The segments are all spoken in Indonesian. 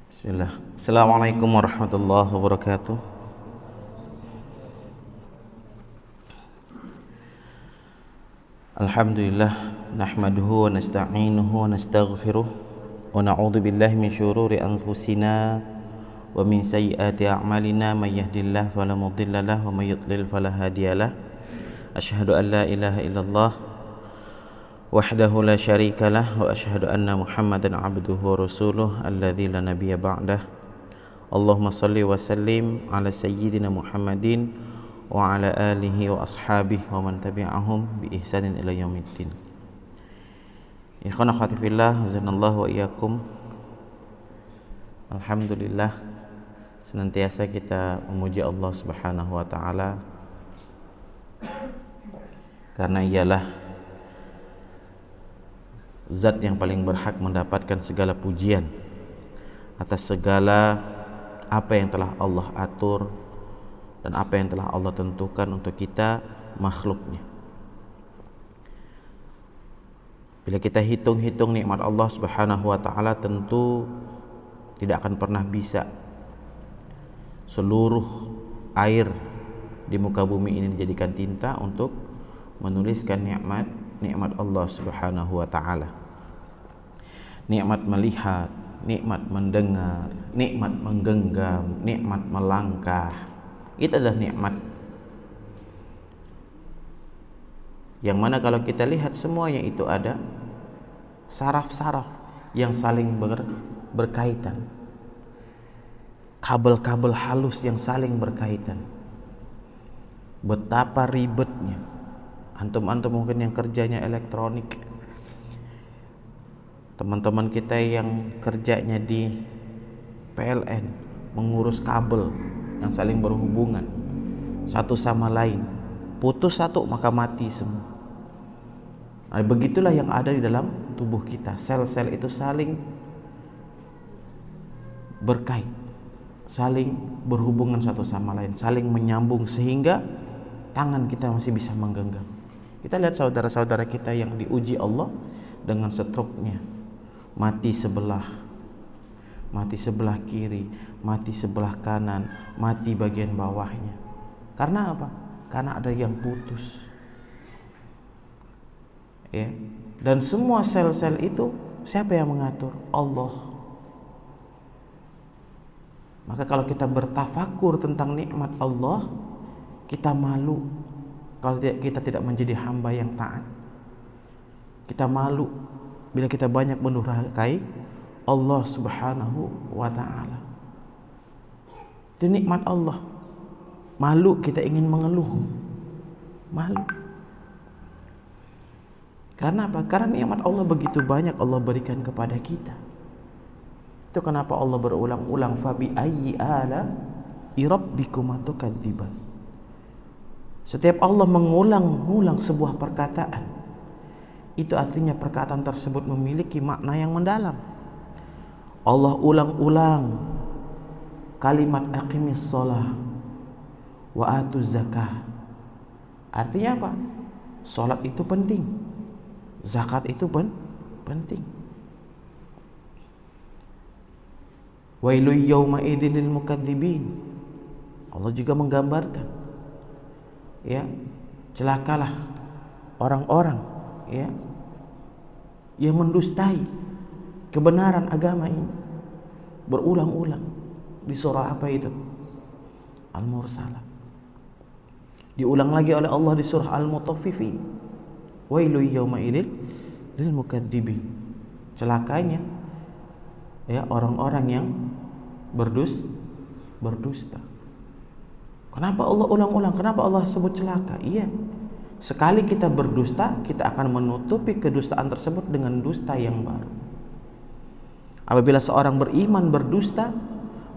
Bismillah. Assalamualaikum warahmatullahi wabarakatuh. Alhamdulillah nahmaduhu wa nasta'inuhu wa nastaghfiruh wa na'udzu billahi min syururi anfusina wa min sayyiati a'malina may yahdihillahu fala mudhillalah wa may yudlil fala hadiyalah. Asyhadu an la ilaha illallah wahdahu la syarikalah wa asyhadu anna Muhammadan abduhu wa rasuluh alladzi la nabiyya ba'dah. Allahumma shalli wa sallim ala sayyidina Muhammadin wa ala alihi wa ashabihi wa man tabi'ahum bi ihsanin ila yaumiddin. Ikhwan akhwati fillah, azanallahu wa iyyakum. Alhamdulillah, senantiasa kita memuji Allah Subhanahu wa taala karena ialah zat yang paling berhak mendapatkan segala pujian atas segala apa yang telah Allah atur dan apa yang telah Allah tentukan untuk kita makhluknya. Bila kita hitung-hitung nikmat Allah Subhanahu wa taala, tentu tidak akan pernah bisa seluruh air di muka bumi ini dijadikan tinta untuk menuliskan nikmat Allah Subhanahu wa taala. Nikmat melihat, nikmat mendengar, nikmat menggenggam, nikmat melangkah. Itu adalah nikmat yang mana kalau kita lihat semuanya itu ada saraf-saraf yang saling berkaitan, kabel-kabel halus yang saling berkaitan. Betapa ribetnya. Antum-antum mungkin yang kerjanya elektronik, teman-teman kita yang kerjanya di PLN, mengurus kabel yang saling berhubungan satu sama lain, putus satu maka mati semua. Nah, begitulah yang ada di dalam tubuh kita. Sel-sel itu saling berkait, saling berhubungan satu sama lain, saling menyambung sehingga tangan kita masih bisa menggenggam. Kita lihat saudara-saudara kita yang diuji Allah dengan stroke-nya, mati sebelah kiri, mati sebelah kanan, mati bagian bawahnya. Karena apa? Karena ada yang putus. Ya. Dan semua sel-sel itu siapa yang mengatur? Allah. Maka kalau kita bertafakur tentang nikmat Allah, kita malu kalau kita tidak menjadi hamba yang taat. Kita malu bila kita banyak mendurhakai Allah Subhanahu wa ta'ala. Itu nikmat Allah. Malu kita ingin mengeluh. Malu. Karena apa? Karena nikmat Allah begitu banyak Allah berikan kepada kita. Itu kenapa Allah berulang-ulang fabi ayyi ala rabbikuma tukadziban. Setiap Allah mengulang-ulang sebuah perkataan, itu artinya perkataan tersebut memiliki makna yang mendalam. Allah ulang-ulang kalimat aqimis shalah wa atuz zakah. Artinya apa? Salat itu penting, zakat itu penting. Wailu yauma idzil lil mukadzibin. Allah juga menggambarkan, ya, celakalah orang-orang, ya, yang mendustai kebenaran agama ini. Berulang-ulang di surah apa itu? Al-Mursalah. Diulang lagi oleh Allah di surah Al-Mutaffifin. Wailu yauma idzil lil mukadzibin. Celakanya, ya, orang-orang yang berdusta. Kenapa Allah ulang-ulang? Kenapa Allah sebut celaka? Iya, sekali kita berdusta, kita akan menutupi kedustaan tersebut dengan dusta yang baru. Apabila seorang beriman berdusta,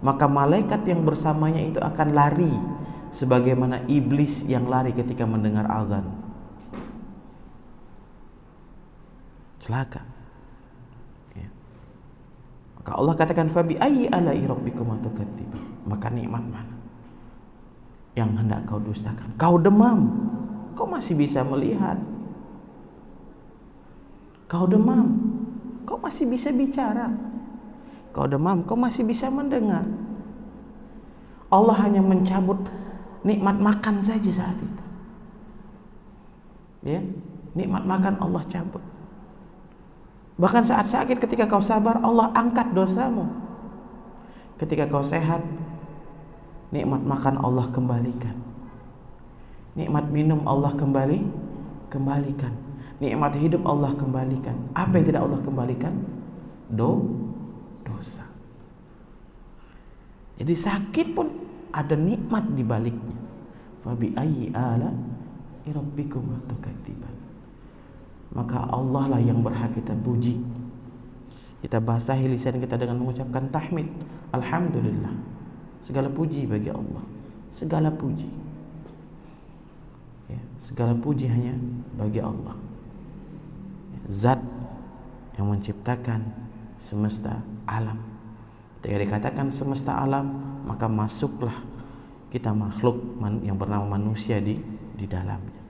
maka malaikat yang bersamanya itu akan lari, sebagaimana iblis yang lari ketika mendengar azan. Celaka. Ya. Maka Allah katakan fabi ayyi ala'i rabbikuma tukadziban. Maka nikmat mana yang hendak kau dustakan? Kau demam, kau masih bisa melihat. Kau demam, kau masih bisa bicara. kau demam, kau masih bisa mendengar. Allah hanya mencabut nikmat makan saja saat itu. Ya, nikmat makan Allah cabut. Bahkan saat sakit ketika kau sabar, Allah angkat dosamu. Ketika kau sehat, nikmat makan Allah kembalikan. Nikmat minum Allah kembalikan. Nikmat hidup Allah kembalikan. Apa yang tidak Allah kembalikan? Dosa. Jadi sakit pun ada nikmat di baliknya. Fabi ayyi ala rabbikum tukadziban. Maka Allah lah yang berhak kita puji. Kita basahi lisan kita dengan mengucapkan tahmid. Alhamdulillah. Segala puji bagi Allah. Segala puji. Ya, segala puji hanya bagi Allah. Zat yang menciptakan semesta alam. Ketika dikatakan semesta alam, maka masuklah kita makhluk yang bernama manusia di dalamnya.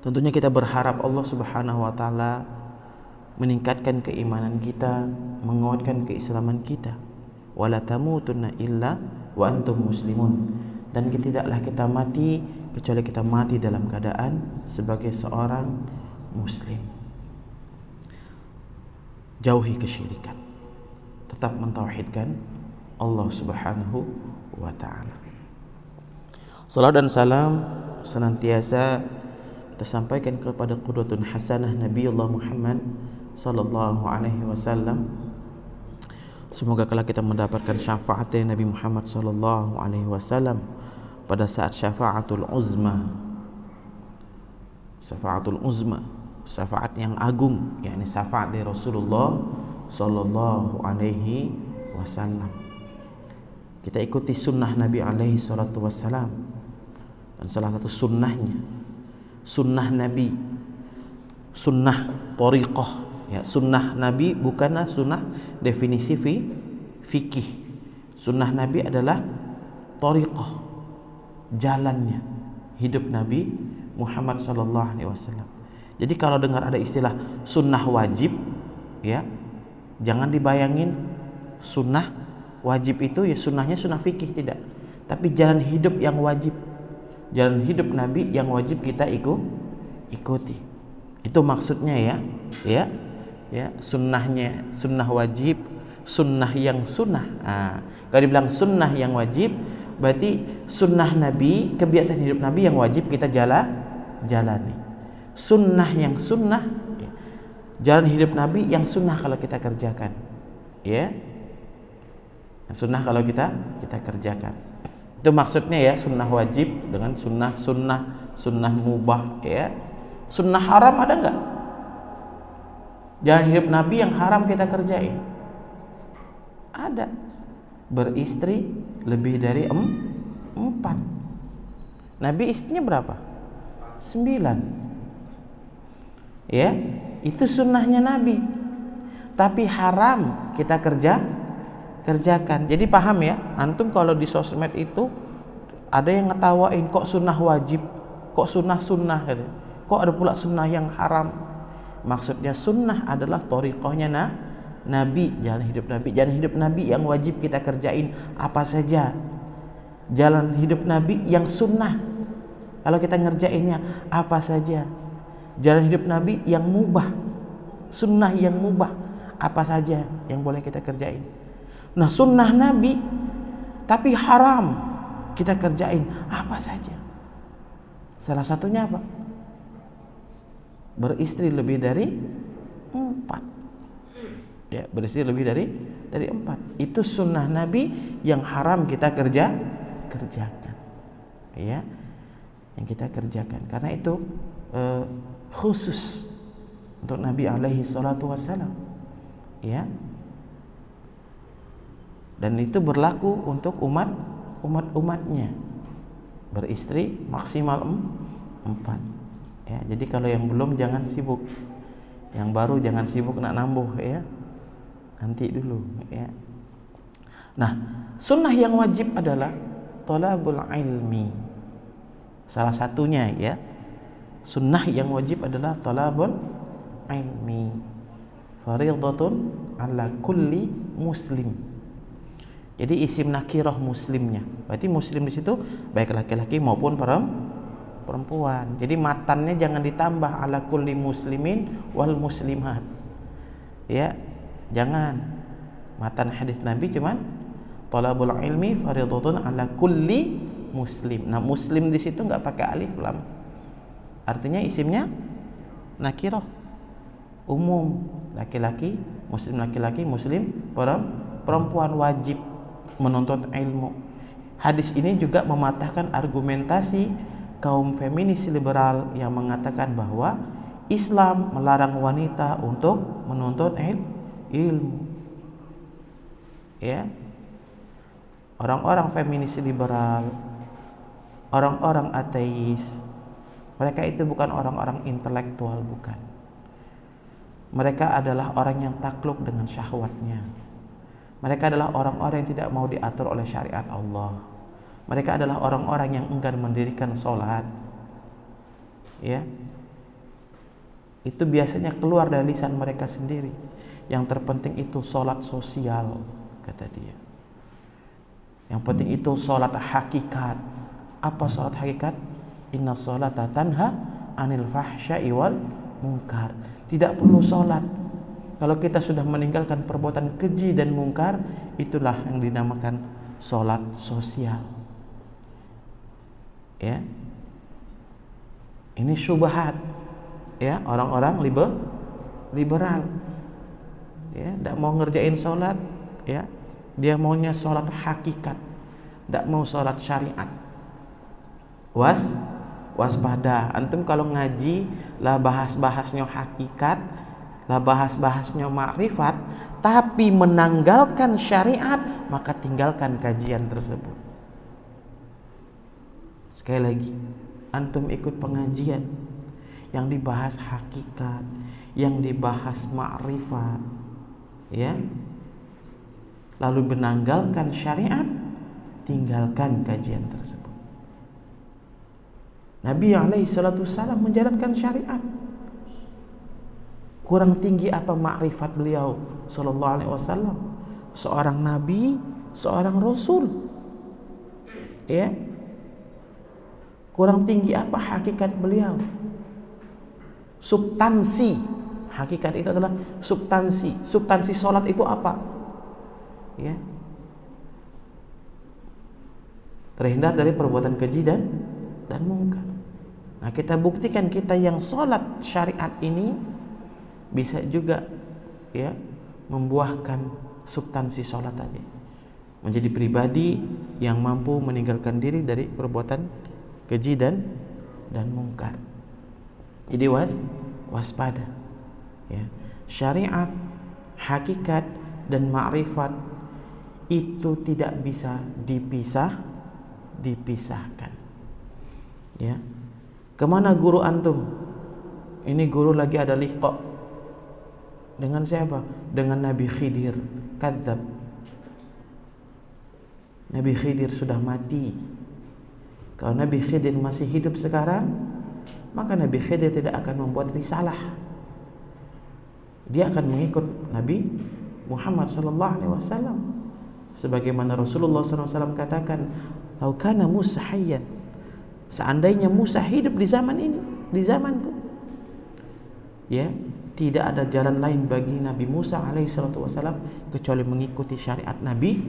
Tentunya kita berharap Allah Subhanahu wa taala meningkatkan keimanan kita, menguatkan keislaman kita. Wala tamutunna illa wa antum muslimun. Dan tidaklah kita mati kecuali kita mati dalam keadaan sebagai seorang muslim. Jauhi kesyirikan. Tetap mentauhidkan Allah Subhanahu wa taala. Salam dan salam senantiasa kita sampaikan kepada qudwatun hasanah Nabi Allah Muhammad sallallahu alaihi wasallam. Semoga kelak kita mendapatkan syafaat dari Nabi Muhammad sallallahu alaihi wasallam pada saat syafaatul uzma. Syafaatul uzma, syafaat yang agung, yakni syafaat dari Rasulullah sallallahu alaihi wasallam. Kita ikuti sunnah Nabi alaihi salatu wassalam. Dan salah satu sunnahnya, sunnah Nabi, sunnah tariqah, ya, sunnah Nabi bukanlah sunnah definisi fikih. Sunnah Nabi adalah tariqah, jalannya hidup Nabi Muhammad sallallahu alaihi wasallam. Jadi kalau dengar ada istilah sunnah wajib, ya, jangan dibayangin sunnah wajib itu ya sunnahnya sunnah fikih, tidak. Tapi jalan hidup yang wajib, jalan hidup Nabi yang wajib kita ikuti. Itu maksudnya ya sunnahnya, sunnah wajib, sunnah yang sunnah. Kalau dibilang sunnah yang wajib, berarti sunnah Nabi, kebiasaan hidup Nabi yang wajib kita jalani. Sunnah yang sunnah, ya, jalan hidup Nabi yang sunnah kalau kita kerjakan, ya. Yang sunnah kalau kita kerjakan. Itu maksudnya ya, sunnah wajib dengan sunnah mubah, ya. Sunnah haram ada enggak? Jalan hidup Nabi yang haram kita kerjain. Ada. Beristri lebih dari 4. Nabi istrinya berapa? 9. Ya, itu sunnahnya Nabi. Tapi haram kita kerjakan. Jadi paham ya, antum kalau di sosmed itu ada yang ngetawain, kok sunnah wajib, kok sunnah gitu. Kok ada pula sunnah yang haram. Maksudnya sunnah adalah thariqahnya Nabi, jalan hidup Nabi. Jalan hidup Nabi yang wajib kita kerjain apa saja. Jalan hidup Nabi yang sunnah, kalau kita ngerjainnya apa saja. Jalan hidup Nabi yang mubah, sunnah yang mubah, apa saja yang boleh kita kerjain. Nah, sunnah Nabi tapi haram kita kerjain apa saja. Salah satunya apa? Beristri lebih dari 4. Ya, beristri lebih dari 4. Itu sunnah Nabi yang haram kita kerjakan. Ya, yang kita kerjakan. Karena itu khusus untuk Nabi alaihi salatu wassalam. Ya. Dan itu berlaku untuk umatnya. Beristri maksimal 4. Ya, jadi kalau yang belum jangan sibuk. Yang baru jangan sibuk nak nambah, ya. Nanti dulu, ya. Nah, sunnah yang wajib adalah thalabul ilmi. Salah satunya, ya. Sunnah yang wajib adalah thalabul ilmi. fariidatun ala kulli muslim. Jadi isim nakirah muslimnya. Berarti muslim di situ baik laki-laki maupun perempuan. Jadi matannya jangan ditambah ala kulli muslimin wal muslimat. Ya, jangan. Matan hadis Nabi cuman talabul ilmi fariidatun ala kulli muslim. Nah, muslim di situ enggak pakai alif lam. Artinya isimnya nakirah. Umum, laki-laki, muslim perempuan wajib menuntut ilmu. Hadis ini juga mematahkan argumentasi kaum feminis liberal yang mengatakan bahwa Islam melarang wanita untuk menuntut ilmu. Ya. Orang-orang feminis liberal, orang-orang ateis, mereka itu bukan orang-orang intelektual, bukan. Mereka adalah orang yang takluk dengan syahwatnya. Mereka adalah orang-orang yang tidak mau diatur oleh syariat Allah. Mereka adalah orang-orang yang enggan mendirikan sholat. Ya, itu biasanya keluar dari lisan mereka sendiri. Yang terpenting itu sholat sosial, kata dia. Yang penting itu sholat hakikat. Apa sholat hakikat? Inna sholata tanha anil fahsya'i wal munkar. Tidak perlu sholat. Kalau kita sudah meninggalkan perbuatan keji dan mungkar, itulah yang dinamakan sholat sosial. Ya, ini syubhat. Ya, orang-orang liberal. Ya, tidak mau ngerjain sholat. Ya, dia maunya sholat hakikat, tidak mau sholat syariat. Waspada. Antum kalau ngaji lah bahas-bahasnya hakikat, lah bahas-bahasnya makrifat, tapi menanggalkan syariat, maka tinggalkan kajian tersebut. Sekali lagi, antum ikut pengajian yang dibahas hakikat, yang dibahas makrifat, ya, lalu menanggalkan syariat, tinggalkan kajian tersebut. Nabi SAW menjalankan syariat. Kurang tinggi apa makrifat beliau sallallahu alaihi wasallam? Seorang nabi, seorang rasul. Ya. Kurang tinggi apa hakikat beliau? Substansi. Hakikat itu adalah substansi. Substansi salat itu apa? Ya. Terhindar dari perbuatan keji dan mungkar. Nah, kita buktikan kita yang sholat syariat ini bisa juga ya membuahkan substansi sholat tadi, menjadi pribadi yang mampu meninggalkan diri dari perbuatan keji dan mungkar. Jadi waspada. Ya. Syariat, hakikat dan ma'rifat itu tidak bisa dipisahkan. Ya. Kemana guru antum? Ini guru lagi ada liqa. Dengan siapa? Dengan Nabi Khidir. Kadzab. Nabi Khidir sudah mati. Kalau Nabi Khidir masih hidup sekarang, maka Nabi Khidir tidak akan membuat risalah. Dia akan mengikut Nabi Muhammad sallallahu alaihi wasallam. Sebagaimana Rasulullah sallallahu alaihi wasallam katakan, "Lau kana Musa hayyan." Seandainya Musa hidup di zaman ini, di zamanku, ya, tidak ada jalan lain bagi Nabi Musa alaihi salatu wasallam kecuali mengikuti syariat Nabi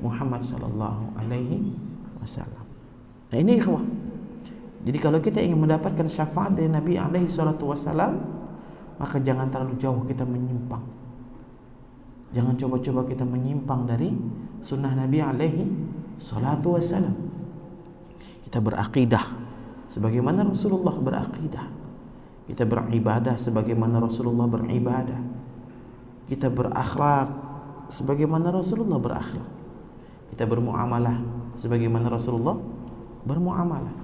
Muhammad sallallahu alaihi wasallam. Nah, ini ikhwah. Jadi kalau kita ingin mendapatkan syafaat dari Nabi alaihi salatu wasallam, maka jangan terlalu jauh kita menyimpang. Jangan coba-coba kita menyimpang dari sunnah Nabi alaihi salatu wasallam. Kita berakidah sebagaimana Rasulullah berakidah. Kita beribadah sebagaimana Rasulullah beribadah. Kita berakhlak sebagaimana Rasulullah berakhlak. Kita bermuamalah sebagaimana Rasulullah bermuamalah.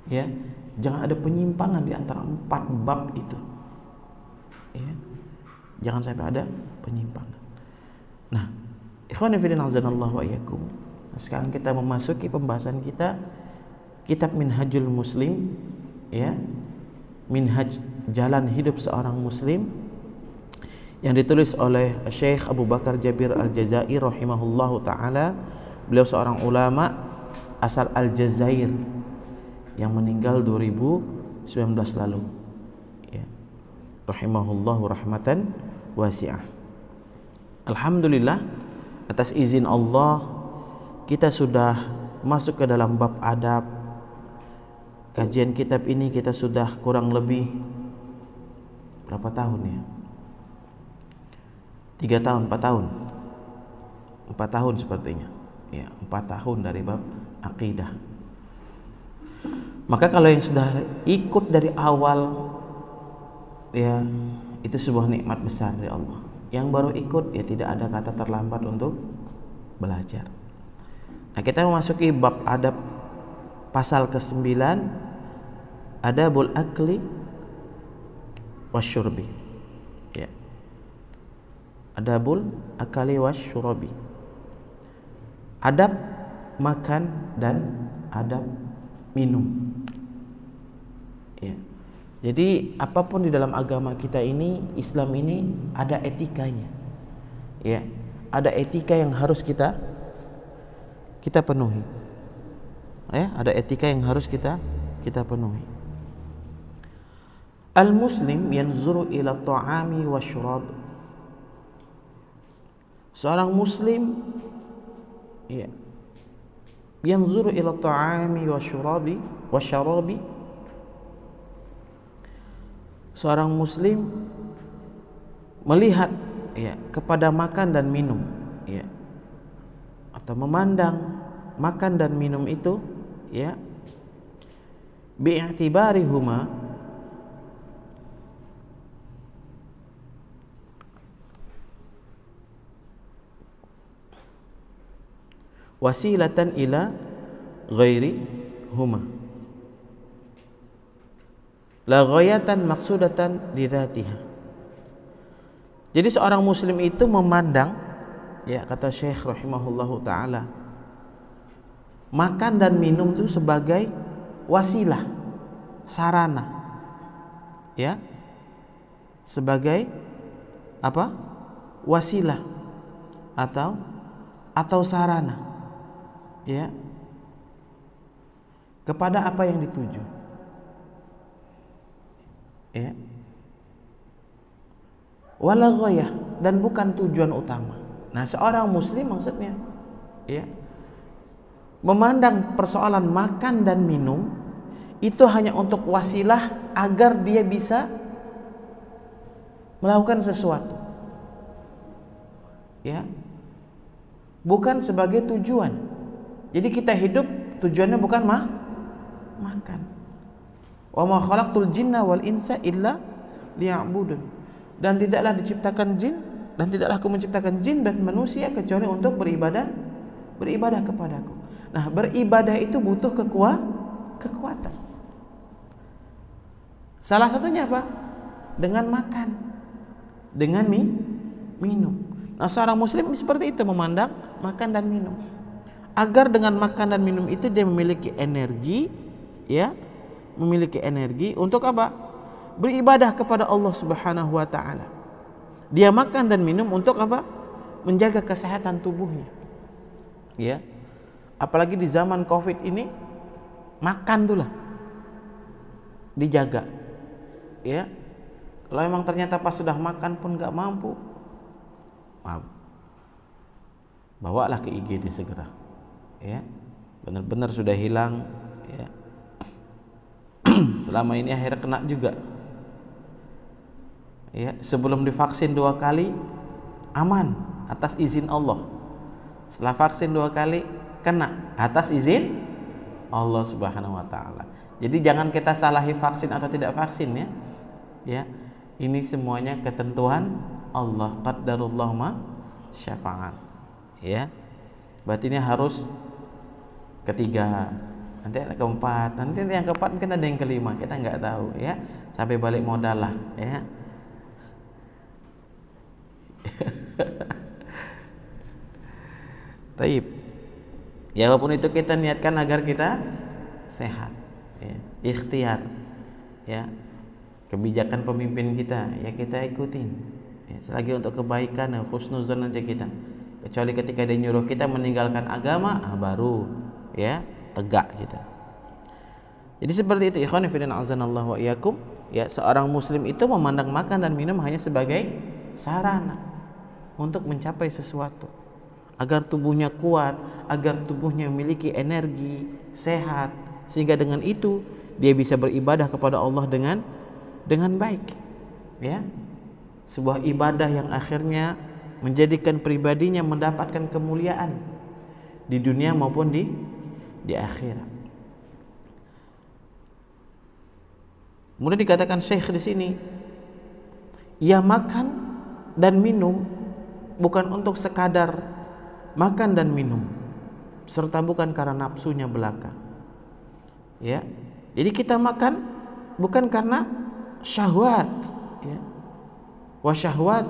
Ya, jangan ada penyimpangan di antara 4 bab itu. Ya. Jangan sampai ada penyimpangan. Nah, ikhwan fillah azanallahu wa iyyakum. Nah, sekarang kita memasuki pembahasan kita kitab Minhajul Muslim, ya. Minhaj jalan hidup seorang muslim yang ditulis oleh Syekh Abu Bakar Jabir Al-Jazair rahimahullahu taala. Beliau seorang ulama asal Aljazair yang meninggal 2019 lalu, ya. Rahimahullahu rahmatan wasi'ah. Alhamdulillah, atas izin Allah kita sudah masuk ke dalam bab adab. Kajian kitab ini kita sudah kurang lebih berapa tahun ya? 3 tahun, 4 tahun. 4 tahun sepertinya. Ya, 4 tahun dari bab akidah. Maka kalau yang sudah ikut dari awal, ya itu sebuah nikmat besar dari Allah. Yang baru ikut, ya tidak ada kata terlambat untuk belajar. Nah, kita memasuki bab adab pasal ke-9, adabul akli wasyurbi. Ya. Adabul akali wasyurbi. Adab makan dan adab minum. Ya. Jadi apapun di dalam agama kita ini, Islam ini ada etikanya. Ya, ada etika yang harus kita penuhi. Ya, ada etika yang harus kita penuhi. Al-muslim yanzuru ila ta'ami wasyurab. Seorang muslim, ya, yanzuru ila ta'ami wasyarabi. Seorang muslim melihat, ya, kepada makan dan minum, ya, atau memandang makan dan minum itu, ya, bi'tibarihuma wasilatan ila ghairi huma la ghayatan maqsudatan lidzatiha. Jadi seorang muslim itu memandang, ya, kata Syekh rahimahullahu taala, makan dan minum itu sebagai wasilah, sarana, ya, sebagai apa? Wasilah atau sarana, ya, kepada apa yang dituju, ya, wala ghayah, dan bukan tujuan utama. Nah, seorang muslim maksudnya, ya, memandang persoalan makan dan minum itu hanya untuk wasilah agar dia bisa melakukan sesuatu, ya, bukan sebagai tujuan. Jadi kita hidup tujuannya bukan makan. Wa ma khalaqtul jinna wal insa illa liya'budun. Dan tidaklah diciptakan jin, dan tidaklah aku menciptakan jin dan manusia kecuali untuk beribadah kepadaku. Nah, beribadah itu butuh kekuatan. Salah satunya apa? Dengan makan, dengan minum. Nah, seorang muslim seperti itu memandang makan dan minum, agar dengan makan dan minum itu dia memiliki energi, ya, memiliki energi untuk apa? Beribadah kepada Allah Subhanahu wa taala. Dia makan dan minum untuk apa? Menjaga kesehatan tubuhnya. Ya. Apalagi di zaman Covid ini, makan tuh lah dijaga. Ya. Kalau memang ternyata pas sudah makan pun enggak mampu, bawalah ke IGD segera. Ya. Benar-benar sudah hilang, ya. Selama ini akhirnya kena juga. Ya, sebelum divaksin 2 kali aman atas izin Allah. Setelah vaksin 2 kali kena atas izin Allah Subhanahu wa taala. Jadi jangan kita salahi vaksin atau tidak vaksin, ya. Ya. Ini semuanya ketentuan Allah, qadarullah ma syafa'an. Ya. Berarti ini harus ketiga, nanti ada keempat, nanti yang keempat mungkin ada yang kelima, kita nggak tahu, ya. Sampai balik modal lah, ya. Taib. Ya, apapun itu kita niatkan agar kita sehat, ya. Ikhtiar, ya. Kebijakan pemimpin kita, ya, kita ikutin, Ya, selagi untuk kebaikan, husnuzon aja kita. Kecuali ketika dia nyuruh kita meninggalkan agama, baru ya tegak kita. Jadi seperti itu, ikhwan fillah azanallahu wa iyyakum. Ya, seorang muslim itu memandang makan dan minum hanya sebagai sarana untuk mencapai sesuatu, agar tubuhnya kuat, agar tubuhnya memiliki energi, sehat, sehingga dengan itu dia bisa beribadah kepada Allah dengan baik. Ya. Sebuah ibadah yang akhirnya menjadikan pribadinya mendapatkan kemuliaan di dunia maupun di akhirat. Kemudian dikatakan Syekh di sini, ia makan dan minum bukan untuk sekadar makan dan minum, serta bukan karena nafsunya belaka. Ya, jadi kita makan bukan karena syahwat, ya. Wa syahwat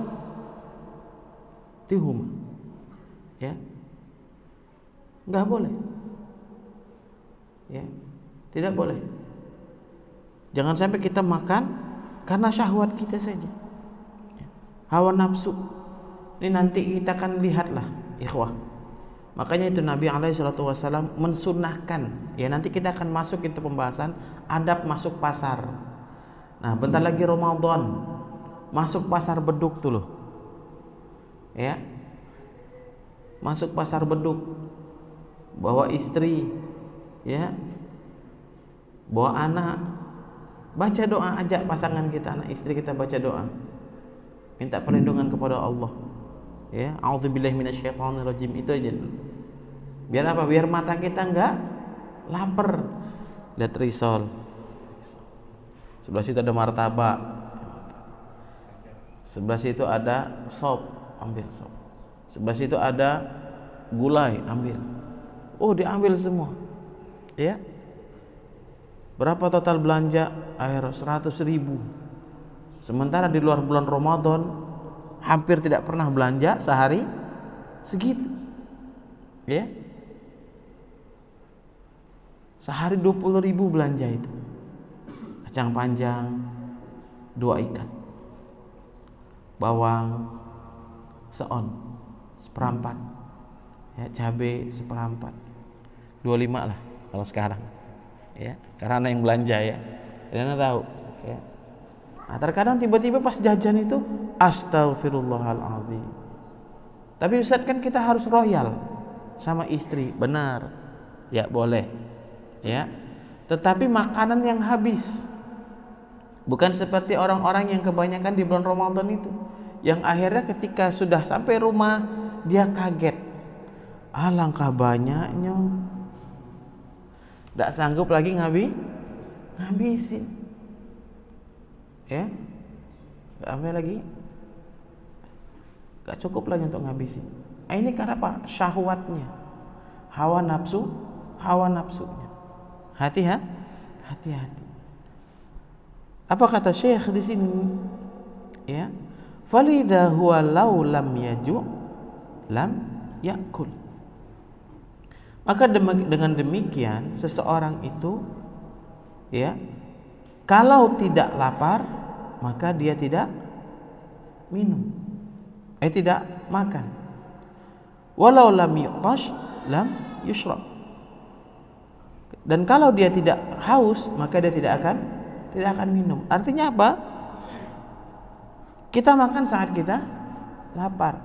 tihum, ya, nggak boleh, ya, tidak boleh. Jangan sampai kita makan karena syahwat kita saja, ya. Hawa nafsu ini nanti kita akan lihatlah, ikhwah. Makanya itu Nabi SAW mensunnahkan, ya, nanti kita akan masuk itu pembahasan adab masuk pasar. Nah, bentar lagi Ramadan, masuk pasar beduk tuh loh, ya, masuk pasar beduk, bawa istri, ya, bawa anak, baca doa, ajak pasangan kita, anak istri kita baca doa, minta perlindungan kepada Allah, ya, a'udzubillahi minasyaitonirrajim, itu aja. Biar apa? Biar mata kita enggak lapar. Lihat risol, sebelah situ ada martabak, sebelah situ ada sop, ambil sop. Sebelah situ ada gulai, ambil. Oh, diambil semua. Ya. Berapa total belanja? Air 100.000. Sementara di luar bulan Ramadan hampir tidak pernah belanja sehari segitu. Ya. Sehari 20.000 belanja itu. Kacang panjang 2 ikat. Bawang seon seperempat, ya, cabai seperempat, 25 lah kalau sekarang, ya, karena yang belanja, ya, karena tahu, ya. Nah, terkadang tiba-tiba pas jajan itu astagfirullahaladzim. Tapi Ustaz, kan kita harus royal sama istri, benar, ya, boleh, ya, tetapi makanan yang habis, bukan seperti orang-orang yang kebanyakan di bulan Ramadan itu, yang akhirnya ketika sudah sampai rumah dia kaget, alangkah banyaknya, tidak sanggup lagi ngabisin, ya, nggak ambil lagi, nggak cukup lagi untuk ngabisin. Ini karena apa? Syahwatnya, hawa nafsunya. Hati-hati. Apa kata Syekh di sini? Ya, falidha huwa law lam yaju lam yakul. Maka dengan demikian seseorang itu, ya, kalau tidak lapar maka dia tidak minum, tidak makan. Walau lam yu'tash lam yushrab. Dan kalau dia tidak haus maka dia tidak akan minum. Artinya apa? Kita makan saat kita lapar,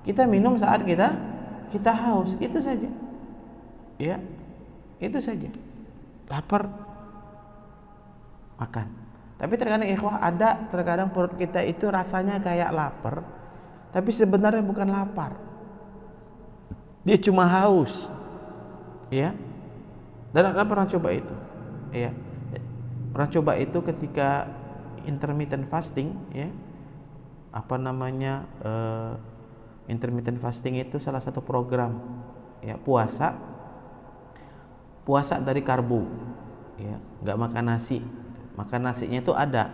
kita minum saat kita haus, itu saja, ya, itu saja. Lapar makan. Tapi terkadang ikhwah, ada terkadang perut kita itu rasanya kayak lapar, tapi sebenarnya bukan lapar, dia cuma haus, ya. Dan Anda pernah coba itu, ya, pernah coba itu ketika intermittent fasting, ya, intermittent fasting itu salah satu program, ya, puasa dari karbo, ya, nggak makan nasi. Makan nasinya itu ada,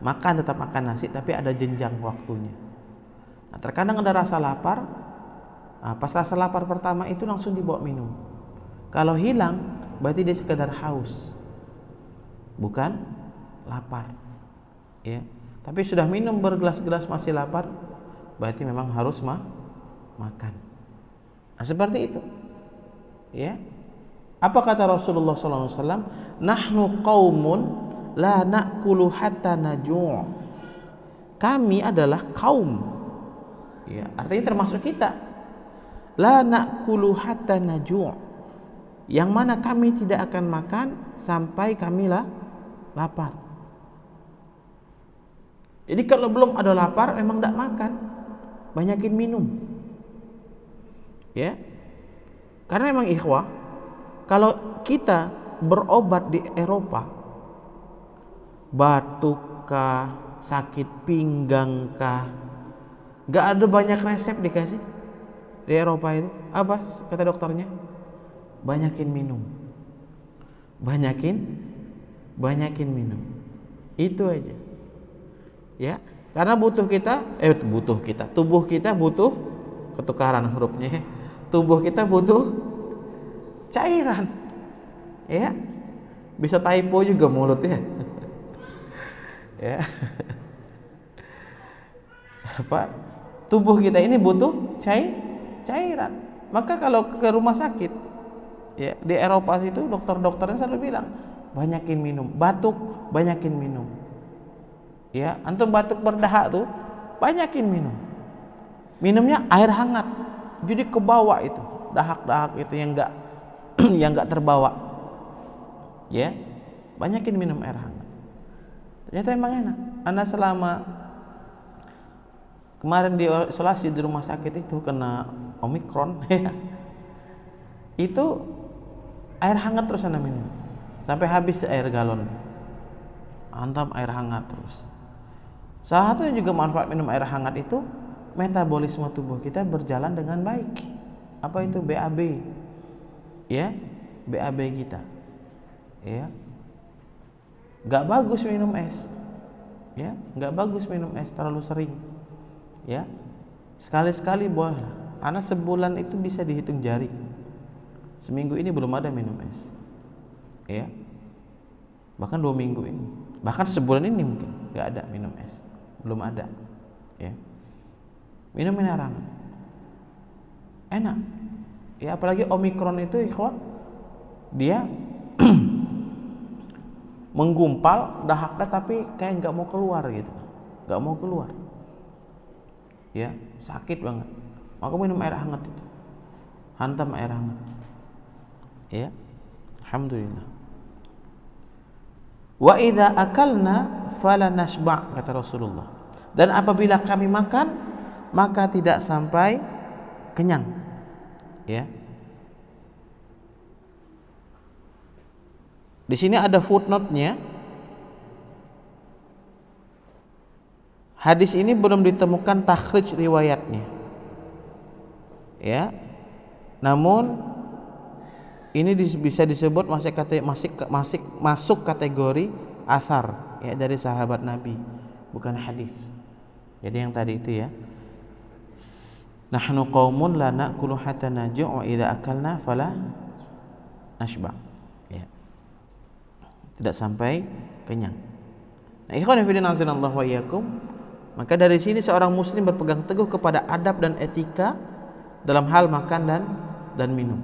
tetap makan nasi, tapi ada jenjang waktunya. Nah, terkadang ada rasa lapar, pas rasa lapar pertama itu langsung dibawa minum. Kalau hilang berarti dia sekedar haus, bukan lapar, ya. Tapi sudah minum bergelas-gelas masih lapar, berarti memang harus makan. Nah, seperti itu. Ya. Apa kata Rasulullah SAW? Nahnu qaumun la na'kulu hatta najuu'. Kami adalah kaum. Ya, artinya termasuk kita. La na'kulu hatta najuu'. Yang mana kami tidak akan makan sampai kami lapar. Jadi kalau belum ada lapar memang tidak makan. Banyakin minum. Ya. Karena memang ikhwah, kalau kita berobat di Eropa, batuk kah, sakit pinggang kah, gak ada banyak resep dikasih di Eropa itu. Apa kata dokternya? Banyakin minum. Banyakin minum. Itu aja. Ya, karena tubuh kita butuh ketukaran hurufnya. Tubuh kita butuh cairan. Ya. Bisa typo juga mulutnya. Ya. Apa? Tubuh kita ini butuh cairan. Maka kalau ke rumah sakit, ya, di Eropa itu dokter-dokternya selalu bilang, banyakin minum. Batuk, banyakin minum. Ya, antum batuk berdahak tuh, banyakin minum. Minumnya air hangat. Jadi ke bawah itu, dahak-dahak itu yang enggak terbawa. Ya. Banyakin minum air hangat. Ternyata emang enak. Anda selama kemarin di isolasi di rumah sakit itu kena Omikron, ya. Itu air hangat terus Anda minum. Sampai habis air galon. Antam air hangat terus. Salah satunya juga manfaat minum air hangat itu, metabolisme tubuh kita berjalan dengan baik. Apa itu? BAB. Ya, BAB kita. Ya. Enggak bagus minum es. Ya, enggak bagus minum es terlalu sering. Ya. Sekali-sekali boleh. Karena sebulan itu bisa dihitung jari. Seminggu ini belum ada minum es. Ya. Bahkan 2 minggu ini. Bahkan sebulan ini mungkin enggak ada minum es. Belum ada. Ya. Minum air hangat. Enak. Ya, apalagi Omikron itu ikhwah, dia menggumpal dahaknya tapi kayak enggak mau keluar gitu. Enggak mau keluar. Ya, sakit banget. Maka minum air hangat itu. Hantam air hangat. Ya. Alhamdulillah. Wa idza akalna fala nashba' kata Rasulullah. Dan apabila kami makan maka tidak sampai kenyang. Ya. Di sini ada footnote-nya. Hadis ini belum ditemukan takhrij riwayatnya. Ya. Namun ini bisa disebut masih masuk kategori athar, ya, dari sahabat Nabi, bukan hadis. Jadi yang tadi itu ya. Nahnu qaumun la na'kulu hatta najuu' wa idza akalna fala nashba'. Ya. Tidak sampai kenyang. Nah, ikhwan fillah azanallahu wa iyyakum. Maka dari sini seorang muslim berpegang teguh kepada adab dan etika dalam hal makan dan minum.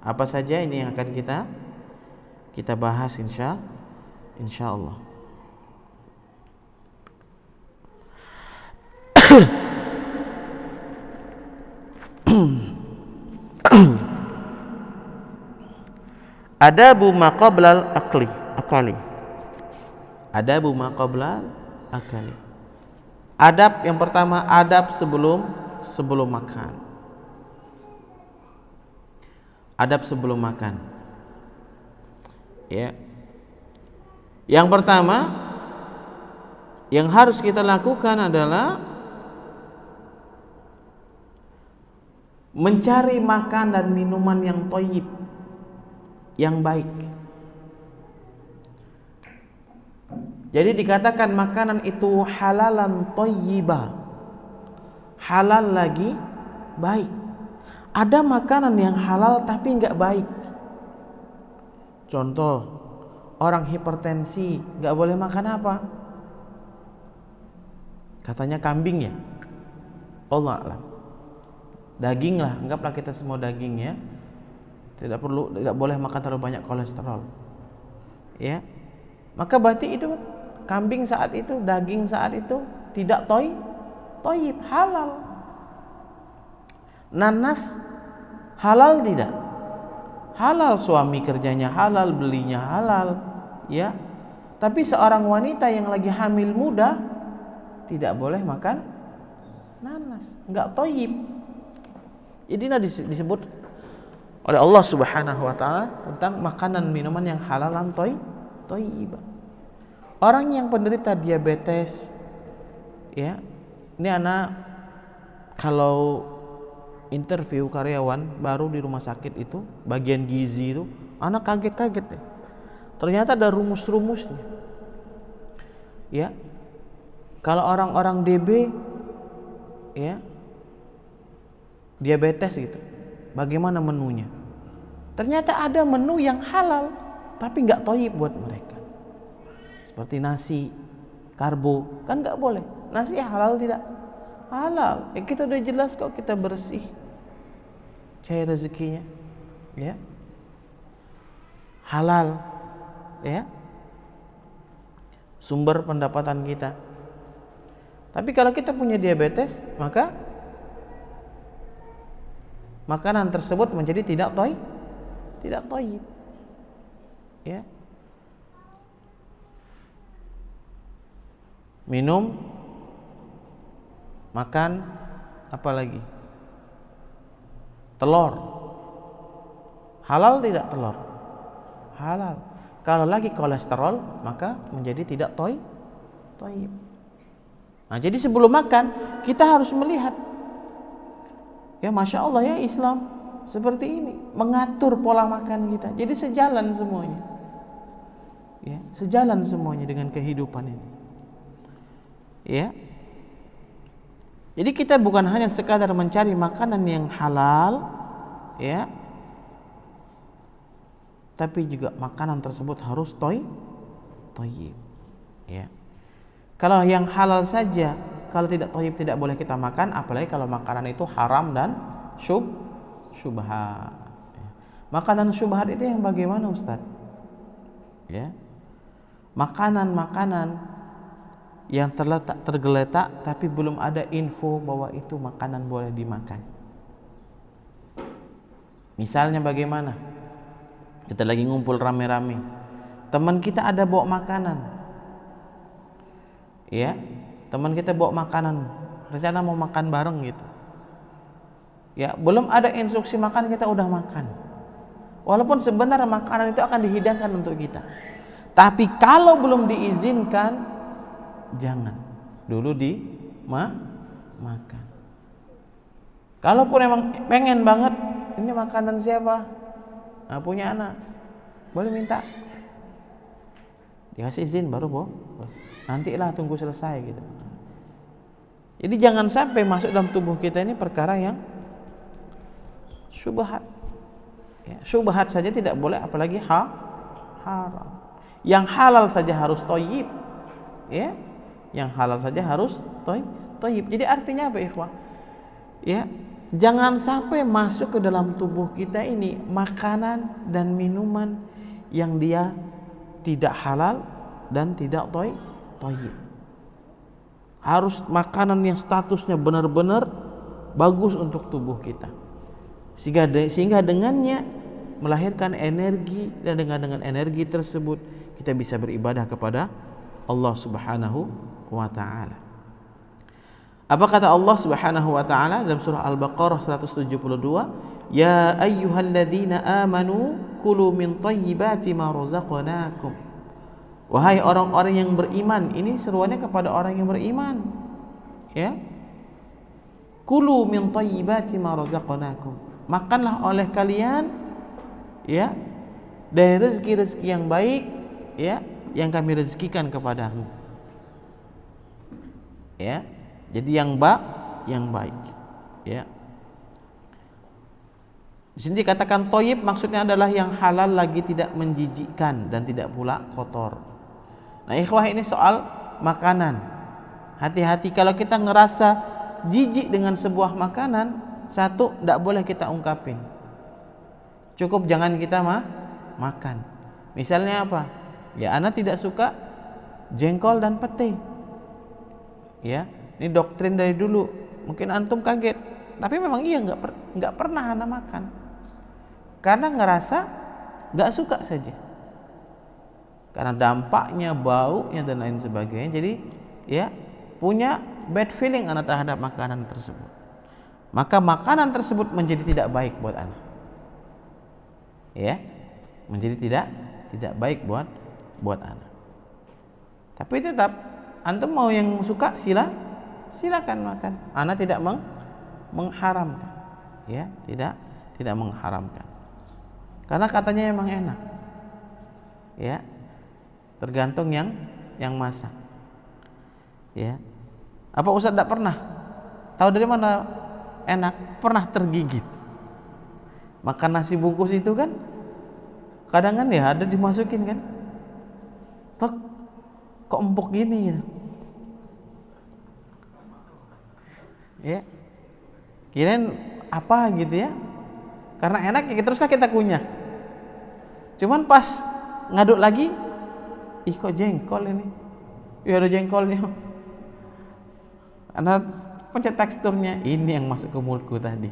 Apa saja ini yang akan kita bahas insyaallah. Adabu ma qabla akali. Adabu ma qabla akali. Adab yang pertama, adab sebelum makan. Adab sebelum makan. Ya. Yang pertama yang harus kita lakukan adalah mencari makan dan minuman yang thayyib, yang baik. Jadi dikatakan makanan itu halalan thayyiba, halal lagi baik. Ada makanan yang halal tapi enggak baik. Contoh, orang hipertensi enggak boleh makan apa? Katanya kambing ya, Allah alam. Daging lah, anggaplah kita semua daging ya. Tidak boleh makan terlalu banyak kolesterol. Ya. Maka berarti itu kambing saat itu, daging saat itu tidak toyib, halal. Nanas halal tidak? Halal, suami kerjanya halal, belinya halal, ya. Tapi seorang wanita yang lagi hamil muda tidak boleh makan nanas, enggak toyib. Jadi disebut oleh Allah Subhanahu wa taala tentang makanan minuman yang halalan toyib. Orang yang penderita diabetes, ya, ini anak kalau interview karyawan baru di rumah sakit itu, bagian gizi itu, anak kaget-kaget deh. Ternyata ada rumus-rumusnya. Ya. Kalau orang-orang DB, ya, diabetes gitu, bagaimana menunya? Ternyata ada menu yang halal, tapi nggak toyib buat mereka. Seperti nasi, karbo, kan nggak boleh. Nasi halal tidak? Halal. Ya, kita udah jelas kok, kita bersih, cari rezekinya, ya, halal, ya, sumber pendapatan kita. Tapi kalau kita punya diabetes, maka makanan tersebut menjadi tidak toyib, ya. Minum, makan, apa lagi? Telur. Halal tidak telur? Halal. Kalau lagi kolesterol, maka menjadi tidak toyib. Nah, jadi sebelum makan kita harus melihat, ya, Masya Allah ya, Islam seperti ini mengatur pola makan kita. Jadi sejalan semuanya, ya, sejalan semuanya dengan kehidupan ini, ya. Jadi kita bukan hanya sekadar mencari makanan yang halal, ya, tapi juga makanan tersebut harus toyib, ya. Kalau yang halal saja, kalau tidak toyib tidak boleh kita makan, apalagi kalau makanan itu haram dan syubhat. Makanan syubhat itu yang bagaimana, Ustaz? Ya. Makanan-makanan yang tergeletak tapi belum ada info bahwa itu makanan boleh dimakan. Misalnya bagaimana? Kita lagi ngumpul rame-rame, teman kita ada bawa makanan, ya, teman kita bawa makanan, rencana mau makan bareng gitu, ya, belum ada instruksi makan kita udah makan, walaupun sebenarnya makanan itu akan dihidangkan untuk kita, tapi kalau belum diizinkan, jangan dulu makan. Kalaupun emang pengen banget, ini makanan siapa? Nah, punya anak, boleh minta, dikasih izin baru nantilah tunggu selesai gitu. Jadi jangan sampai masuk dalam tubuh kita ini perkara yang syubhat, ya, syubhat saja tidak boleh, apalagi haram. Yang halal saja harus toyib, ya, yang halal saja harus toyib. Jadi artinya apa, ikhwah? Ya, jangan sampai masuk ke dalam tubuh kita ini makanan dan minuman yang dia tidak halal dan tidak toyib. Harus makanan yang statusnya benar-benar bagus untuk tubuh kita, sehingga dengannya melahirkan energi, dan dengan energi tersebut kita bisa beribadah kepada Allah Subhanahu wa ta'ala. Apa kata Allah Subhanahu wa ta'ala dalam surah Al-Baqarah 172? Ya ayyuhalladzina amanu kulu min thayyibati ma razaqnakum. Wahai orang-orang yang beriman, ini seruannya kepada orang yang beriman, ya. Kulu min thayyibati ma razaqnakum. Makanlah oleh kalian, ya, dari rezeki-rezeki yang baik, ya, yang kami rezekikan kepadamu, ya. Jadi yang baik, ya. Di sini dikatakan thayyib maksudnya adalah yang halal lagi tidak menjijikkan dan tidak pula kotor. Nah, ikhwah, ini soal makanan, Hati-hati kalau kita ngerasa jijik dengan sebuah makanan, satu, tidak boleh kita ungkapin. Cukup jangan kita makan. Misalnya apa? Ya, ana tidak suka jengkol dan pete. Ya, ini doktrin dari dulu. Mungkin antum kaget, tapi memang iya nggak pernah ana makan. Karena ngerasa nggak suka saja. Karena dampaknya, baunya dan lain sebagainya. Jadi ya punya bad feeling ana terhadap makanan tersebut. Maka makanan tersebut menjadi tidak baik buat ana. Ya, menjadi tidak baik buat ana. Tapi tetap antum mau yang suka silakan makan. Ana tidak mengharamkan. Ya, tidak mengharamkan. Karena katanya emang enak. Ya. Tergantung yang masak. Ya. Apa Ustaz tidak pernah? Tahu dari mana enak? Pernah tergigit. Makan nasi bungkus itu kan kadang kan ya ada dimasukin kan. Tok, kok empuk gini ya? Ya. Kirain apa gitu ya? Karena enak ya teruslah kita kunyah. Cuman pas ngaduk lagi, ih kok jengkol ini? Ya ada jengkolnya. Karena pencet teksturnya ini yang masuk ke mulutku tadi.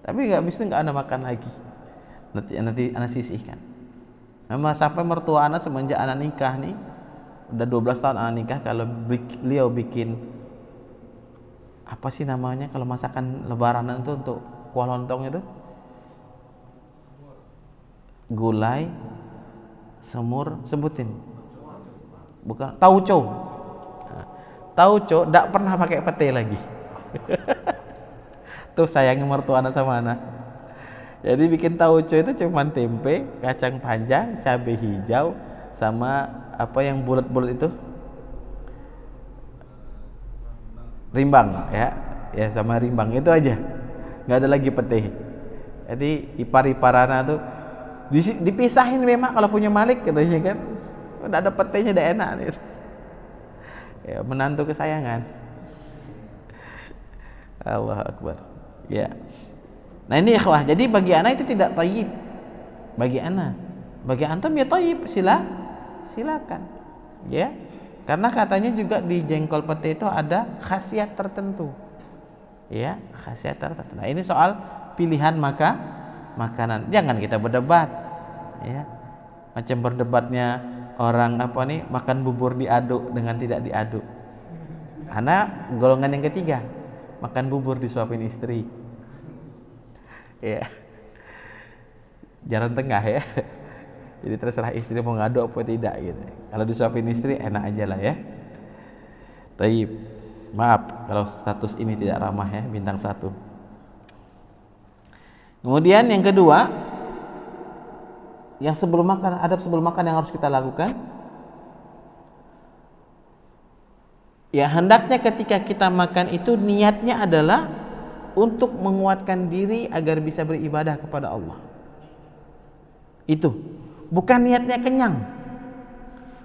Tapi nggak ada makan lagi. Nanti anak sisihkan. Memang sampai mertua anak semenjak anak nikah nih, udah 12 tahun anak nikah, kalau beliau bikin apa sih namanya kalau masakan lebaran itu untuk kuah lontong itu? Gulai, semur, sebutin. Bukan tauco. Tauco tidak pernah pakai pete lagi. Tuh sayangnya mertua anak sama anak. Jadi bikin tauco itu cuma tempe, kacang panjang, cabai hijau, sama apa yang bulat-bulat itu? Rimbang ya sama rimbang itu aja. Nggak ada lagi pete. Jadi ipar-iparana tuh dipisahin memang kalau punya Malik katanya kan. Udah ada petenya udah enak nih. Ya, menantu kesayangan. Allahu Akbar. Ya. Nah ini ikhwah, jadi bagi anak itu tidak thayyib. Bagi anak. Bagi antum ya thayyib, silakan. Ya. Karena katanya juga di jengkol pete itu ada khasiat tertentu. Ya, khasiat tertentu. Nah, ini soal pilihan makanan. Jangan kita berdebat. Ya. Macam berdebatnya orang apa nih makan bubur diaduk dengan tidak diaduk. Anak golongan yang ketiga, makan bubur disuapin istri. Ya. Jalan tengah ya. Jadi terserah istri mau ngaduk apa tidak gitu. Kalau disuapin istri enak aja lah ya. Taib. Maaf kalau status ini tidak ramah ya, bintang 1. Kemudian yang kedua, yang sebelum makan, adab sebelum makan yang harus kita lakukan. Ya hendaknya ketika kita makan itu niatnya adalah untuk menguatkan diri agar bisa beribadah kepada Allah. Itu bukan niatnya kenyang.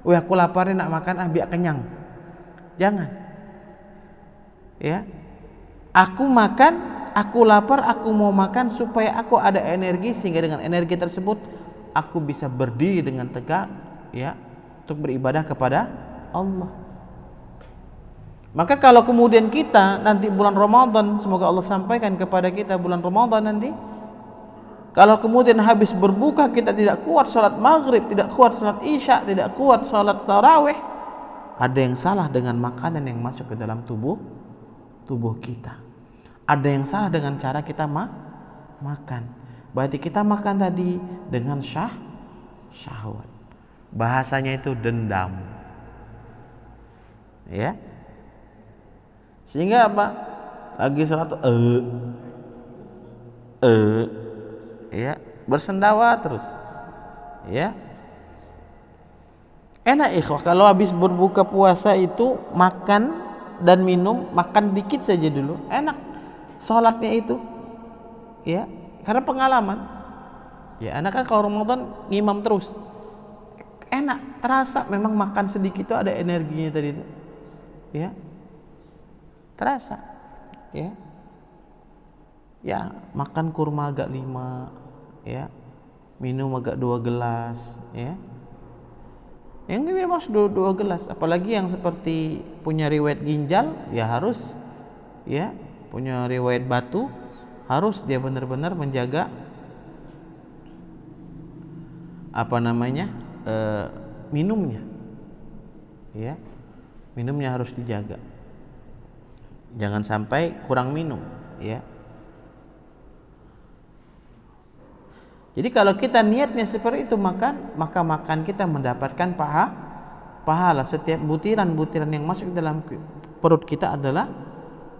Wah aku lapar nak makan biar kenyang. Jangan. Ya. Aku makan, aku lapar, aku mau makan supaya aku ada energi sehingga dengan energi tersebut aku bisa berdiri dengan tegak ya untuk beribadah kepada Allah. Maka kalau kemudian kita nanti bulan Ramadan, semoga Allah sampaikan kepada kita bulan Ramadan nanti, kalau kemudian habis berbuka kita tidak kuat salat maghrib, tidak kuat salat isya, tidak kuat salat tarawih, ada yang salah dengan makanan yang masuk ke dalam tubuh kita. Ada yang salah dengan cara kita makan. Berarti kita makan tadi dengan syahwat. Bahasanya itu dendam. Ya. Sehingga apa? Lagi salat ya, bersendawa terus. Ya. Enak ikhwah kalau habis berbuka puasa itu makan dan minum, makan dikit saja dulu. Enak. Salatnya itu. Ya, karena pengalaman. Ya, anak kan kalau Ramadan ngimam terus. Enak, terasa memang makan sedikit itu ada energinya tadi itu. ya terasa, ya. Ya, makan kurma agak 5, ya. Minum agak 2 gelas, ya. Yang minum harus 2 gelas, apalagi yang seperti punya riwayat ginjal, ya harus, ya, punya riwayat batu, harus dia benar-benar menjaga minumnya, ya. Minumnya harus dijaga, jangan sampai kurang minum, ya. Jadi kalau kita niatnya seperti itu, maka makan kita mendapatkan pahala. Setiap butiran-butiran yang masuk dalam perut kita adalah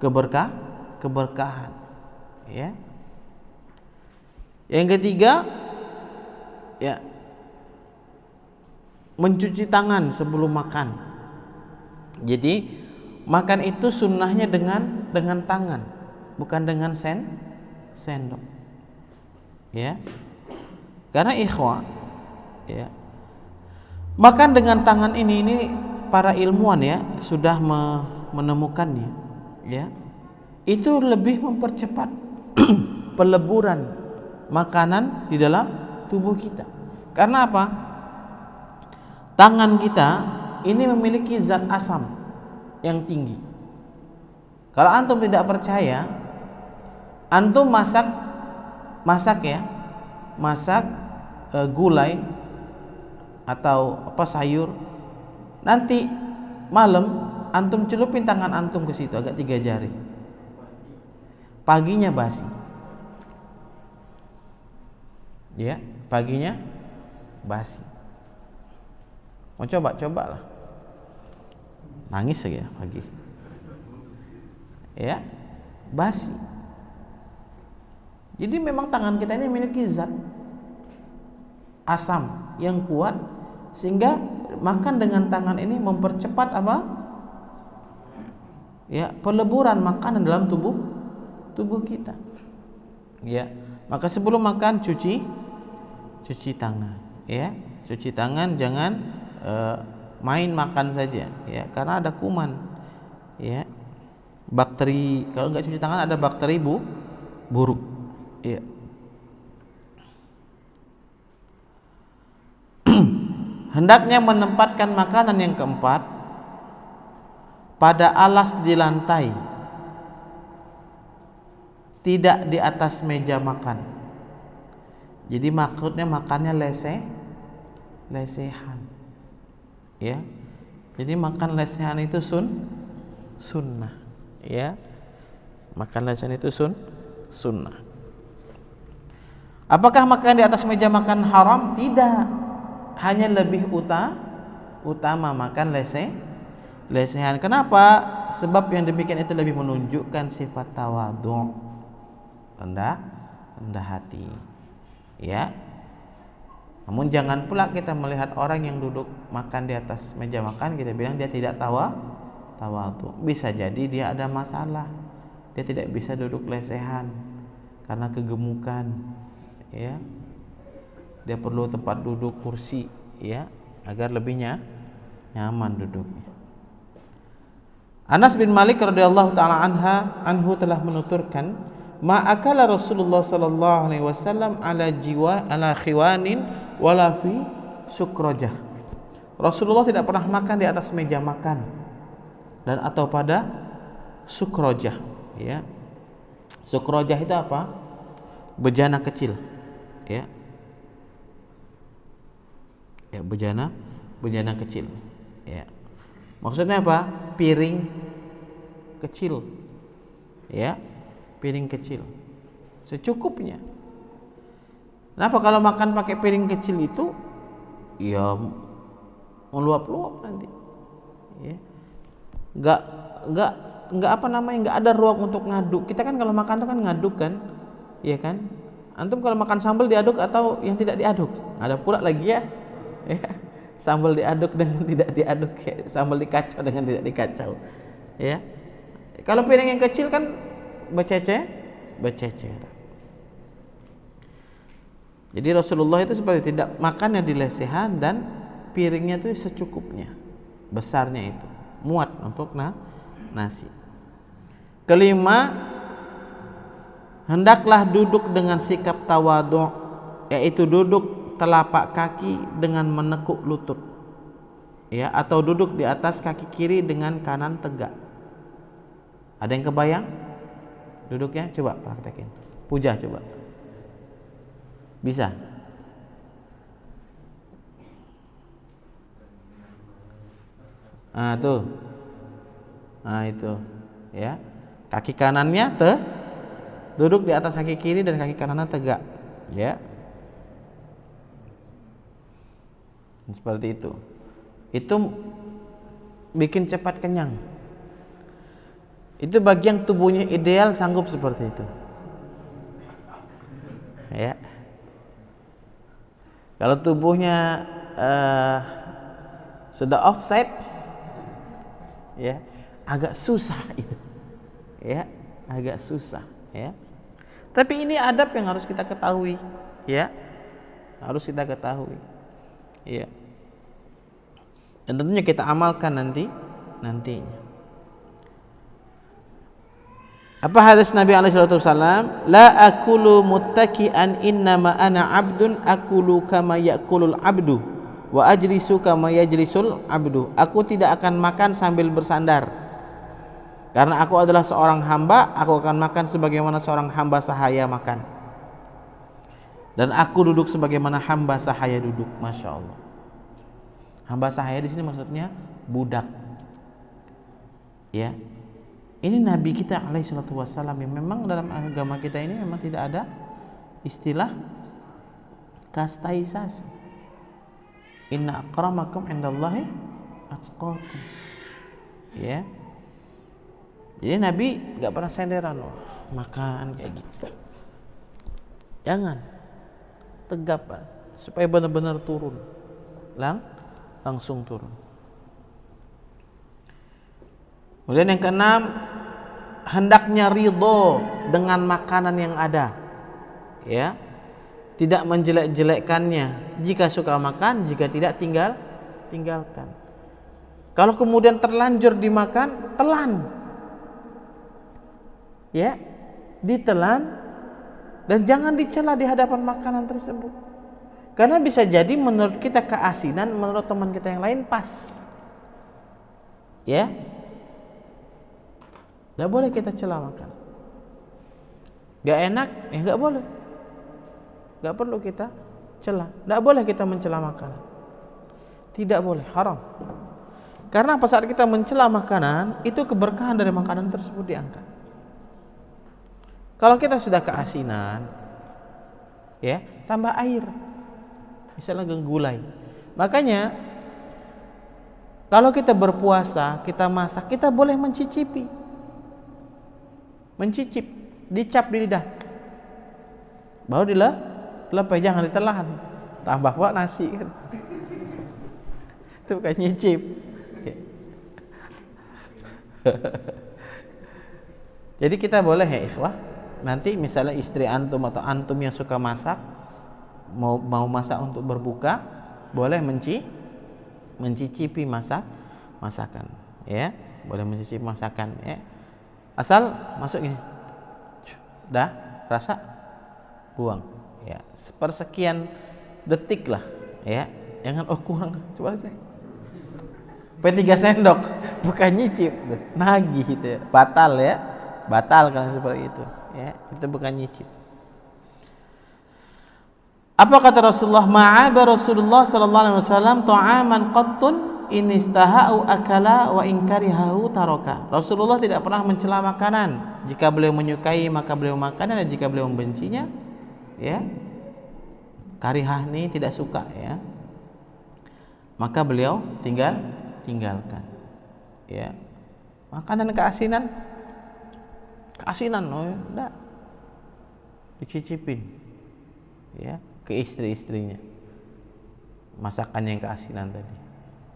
keberkahan, ya. Yang ketiga, ya, mencuci tangan sebelum makan. Jadi makan itu sunnahnya dengan tangan, bukan dengan sendok, ya. Karena ikhwah, ya, makan dengan tangan ini para ilmuwan, ya, sudah menemukannya, ya. Itu lebih mempercepat peleburan makanan di dalam tubuh kita. Karena apa? Tangan kita ini memiliki zat asam yang tinggi. Kalau antum tidak percaya, antum masak gulai atau sayur, nanti malam antum celupin tangan antum ke situ agak 3 jari, paginya basi, ya, paginya basi. Mau coba lah, nangis ya pagi, ya, basi. Jadi memang tangan kita ini memiliki zat asam yang kuat, sehingga makan dengan tangan ini mempercepat ya, peleburan makanan dalam tubuh kita, ya. Maka sebelum makan cuci tangan, ya. Cuci tangan, jangan main makan saja, ya, karena ada kuman, ya, bakteri. Kalau nggak cuci tangan ada bakteri buruk, ya. Hendaknya menempatkan makanan yang keempat pada alas di lantai, tidak di atas meja makan. Jadi maksudnya makannya lesehan, ya. Jadi makan lesehan itu sunnah, ya. Makan lesehan itu sunnah. Apakah makan di atas meja makan haram? Tidak. Hanya lebih utama makan lesehan. Kenapa? Sebab yang demikian itu lebih menunjukkan sifat tawadhu, rendah hati, ya. Namun jangan pula kita melihat orang yang duduk makan di atas meja makan, kita bilang dia tidak tawadhu. Bisa jadi dia ada masalah, dia tidak bisa duduk lesehan karena kegemukan, ya. Dia perlu tempat duduk kursi, ya, agar lebih nyaman duduknya. Anas bin Malik radhiyallahu taala anhu telah menuturkan, ma akala Rasulullah sallallahu alaihi wasallam ala khiwanin wala fi sukrajah. Rasulullah tidak pernah makan di atas meja makan dan atau pada sukrajah, ya. Sukrajah itu apa? Bejana kecil, ya. Ya, bejana kecil, ya. Maksudnya apa? Piring kecil, ya, piring kecil secukupnya. Kenapa? Kalau makan pakai piring kecil itu, ya, meluap-luap nanti, ya. Nggak ada ruang untuk ngaduk. Kita kan kalau makan itu kan ngaduk kan, ya kan? Antum kalau makan sambal diaduk atau yang tidak diaduk? Ada pula lagi, ya. Ya, sambal diaduk dengan tidak diaduk, ya. Sambal dikacau dengan tidak dikacau, ya. Kalau piring yang kecil kan bececer. Jadi Rasulullah itu seperti tidak makannya di lesehan dan piringnya itu secukupnya, besarnya itu, muat untuk nasi. Kelima, hendaklah duduk dengan sikap tawadhu', yaitu duduk telapak kaki dengan menekuk lutut, ya, atau duduk di atas kaki kiri dengan kanan tegak. Ada yang kebayang duduknya? Coba praktekin. Puja coba. Bisa? Tuh. Itu, ya. Kaki kanannya duduk di atas kaki kiri dan kaki kanannya tegak, ya. Seperti itu. Itu bikin cepat kenyang. Itu bagi yang tubuhnya ideal sanggup seperti itu. Ya. Kalau tubuhnya sudah offset, ya, agak susah itu. Ya, agak susah, ya. Tapi ini adab yang harus kita ketahui, ya. Harus kita ketahui. Ya. Dan tentunya kita amalkan nantinya. Apa hadis Nabi alaihi wasallam? La akulu muttaki'an innama ana 'abdun akulu kama ya'kulul 'abdu wa ajlisu kama yajlisul 'abdu. Aku tidak akan makan sambil bersandar. Karena aku adalah seorang hamba, aku akan makan sebagaimana seorang hamba sahaya makan. Dan aku duduk sebagaimana hamba sahaya duduk. Masya Allah. Hamba sahaya di sini maksudnya budak. Ya. Ini Nabi kita alaihi salatu wassalam yang memang dalam agama kita ini memang tidak ada istilah kastaisasi. Inna akramakum indallahi atqakum. Ya. Jadi Nabi enggak pernah senderan loh, makan kayak gitu. Jangan. Tegap supaya benar-benar turun. Langsung turun. Kemudian yang keenam, hendaknya ridho dengan makanan yang ada, ya, tidak menjelek-jelekkannya. Jika suka makan, jika tidak tinggalkan. Kalau kemudian terlanjur dimakan, telan, ya, ditelan dan jangan dicela di hadapan makanan tersebut. Karena bisa jadi menurut kita keasinan, menurut teman kita yang lain pas, ya. Gak boleh kita cela makan. Gak enak, ya gak boleh. Gak perlu kita cela. Gak boleh kita mencela makanan. Tidak boleh, haram. Karena pada saat kita mencela makanan, itu keberkahan dari makanan tersebut diangkat. Kalau kita sudah keasinan, ya, tambah air. Misalnya gulai. Makanya kalau kita berpuasa, kita masak, kita boleh mencicip, dicap di lidah, baru dilepeh, jangan ditelan. Tambah pula nasi kan. Itu bukan nyicip. Jadi kita boleh, ya ikhwah, nanti misalnya istri antum atau antum yang suka masak, mau masak untuk berbuka, boleh mencicipi masakan, ya, boleh mencicipi masakan, ya. Asal masuk gini, dah rasa, buang, ya, sepersekian detik lah, ya, jangan kurang, coba lihat, P3 sendok, bukan nyicip, nagih itu, batal, ya, batal kalau seperti itu, ya, itu bukan nyicip. Apa kata Rasulullah? Ma'aba Rasulullah sallallahu alaihi wasallam ta'aman qattun in istaha'u akala wa in karihahu taraka. Rasulullah tidak pernah mencela makanan. Jika beliau menyukai maka beliau makan, dan jika beliau membencinya, ya, karihah ini tidak suka, ya, maka beliau tinggalkan. Ya. Makanan keasinan, oh, enggak dicicipin, ya, ke istri-istrinya masakan yang keasinan tadi,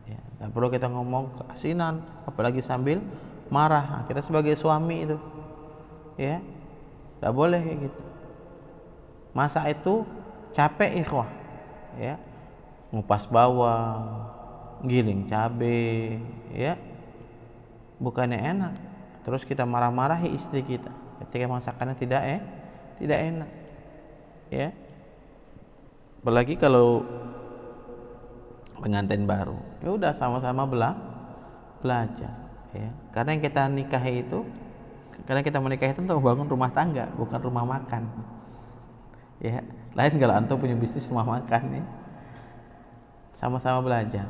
ya. Tidak perlu kita ngomong keasinan apalagi sambil marah. Nah, kita sebagai suami itu, ya, tidak boleh kayak gitu. Masak itu capek, ikhwah, ya, ngupas bawang, giling cabai, ya, bukannya enak. Terus kita marah-marahi istri kita ketika masakannya tidak enak. Ya. Apalagi kalau pengantin baru. Ya udah sama-sama belajar, ya. Karena yang kita nikahi itu, karena kita menikah itu untuk membangun rumah tangga, bukan rumah makan. Ya, lain kalau antum punya bisnis rumah makan, ya. Sama-sama belajar.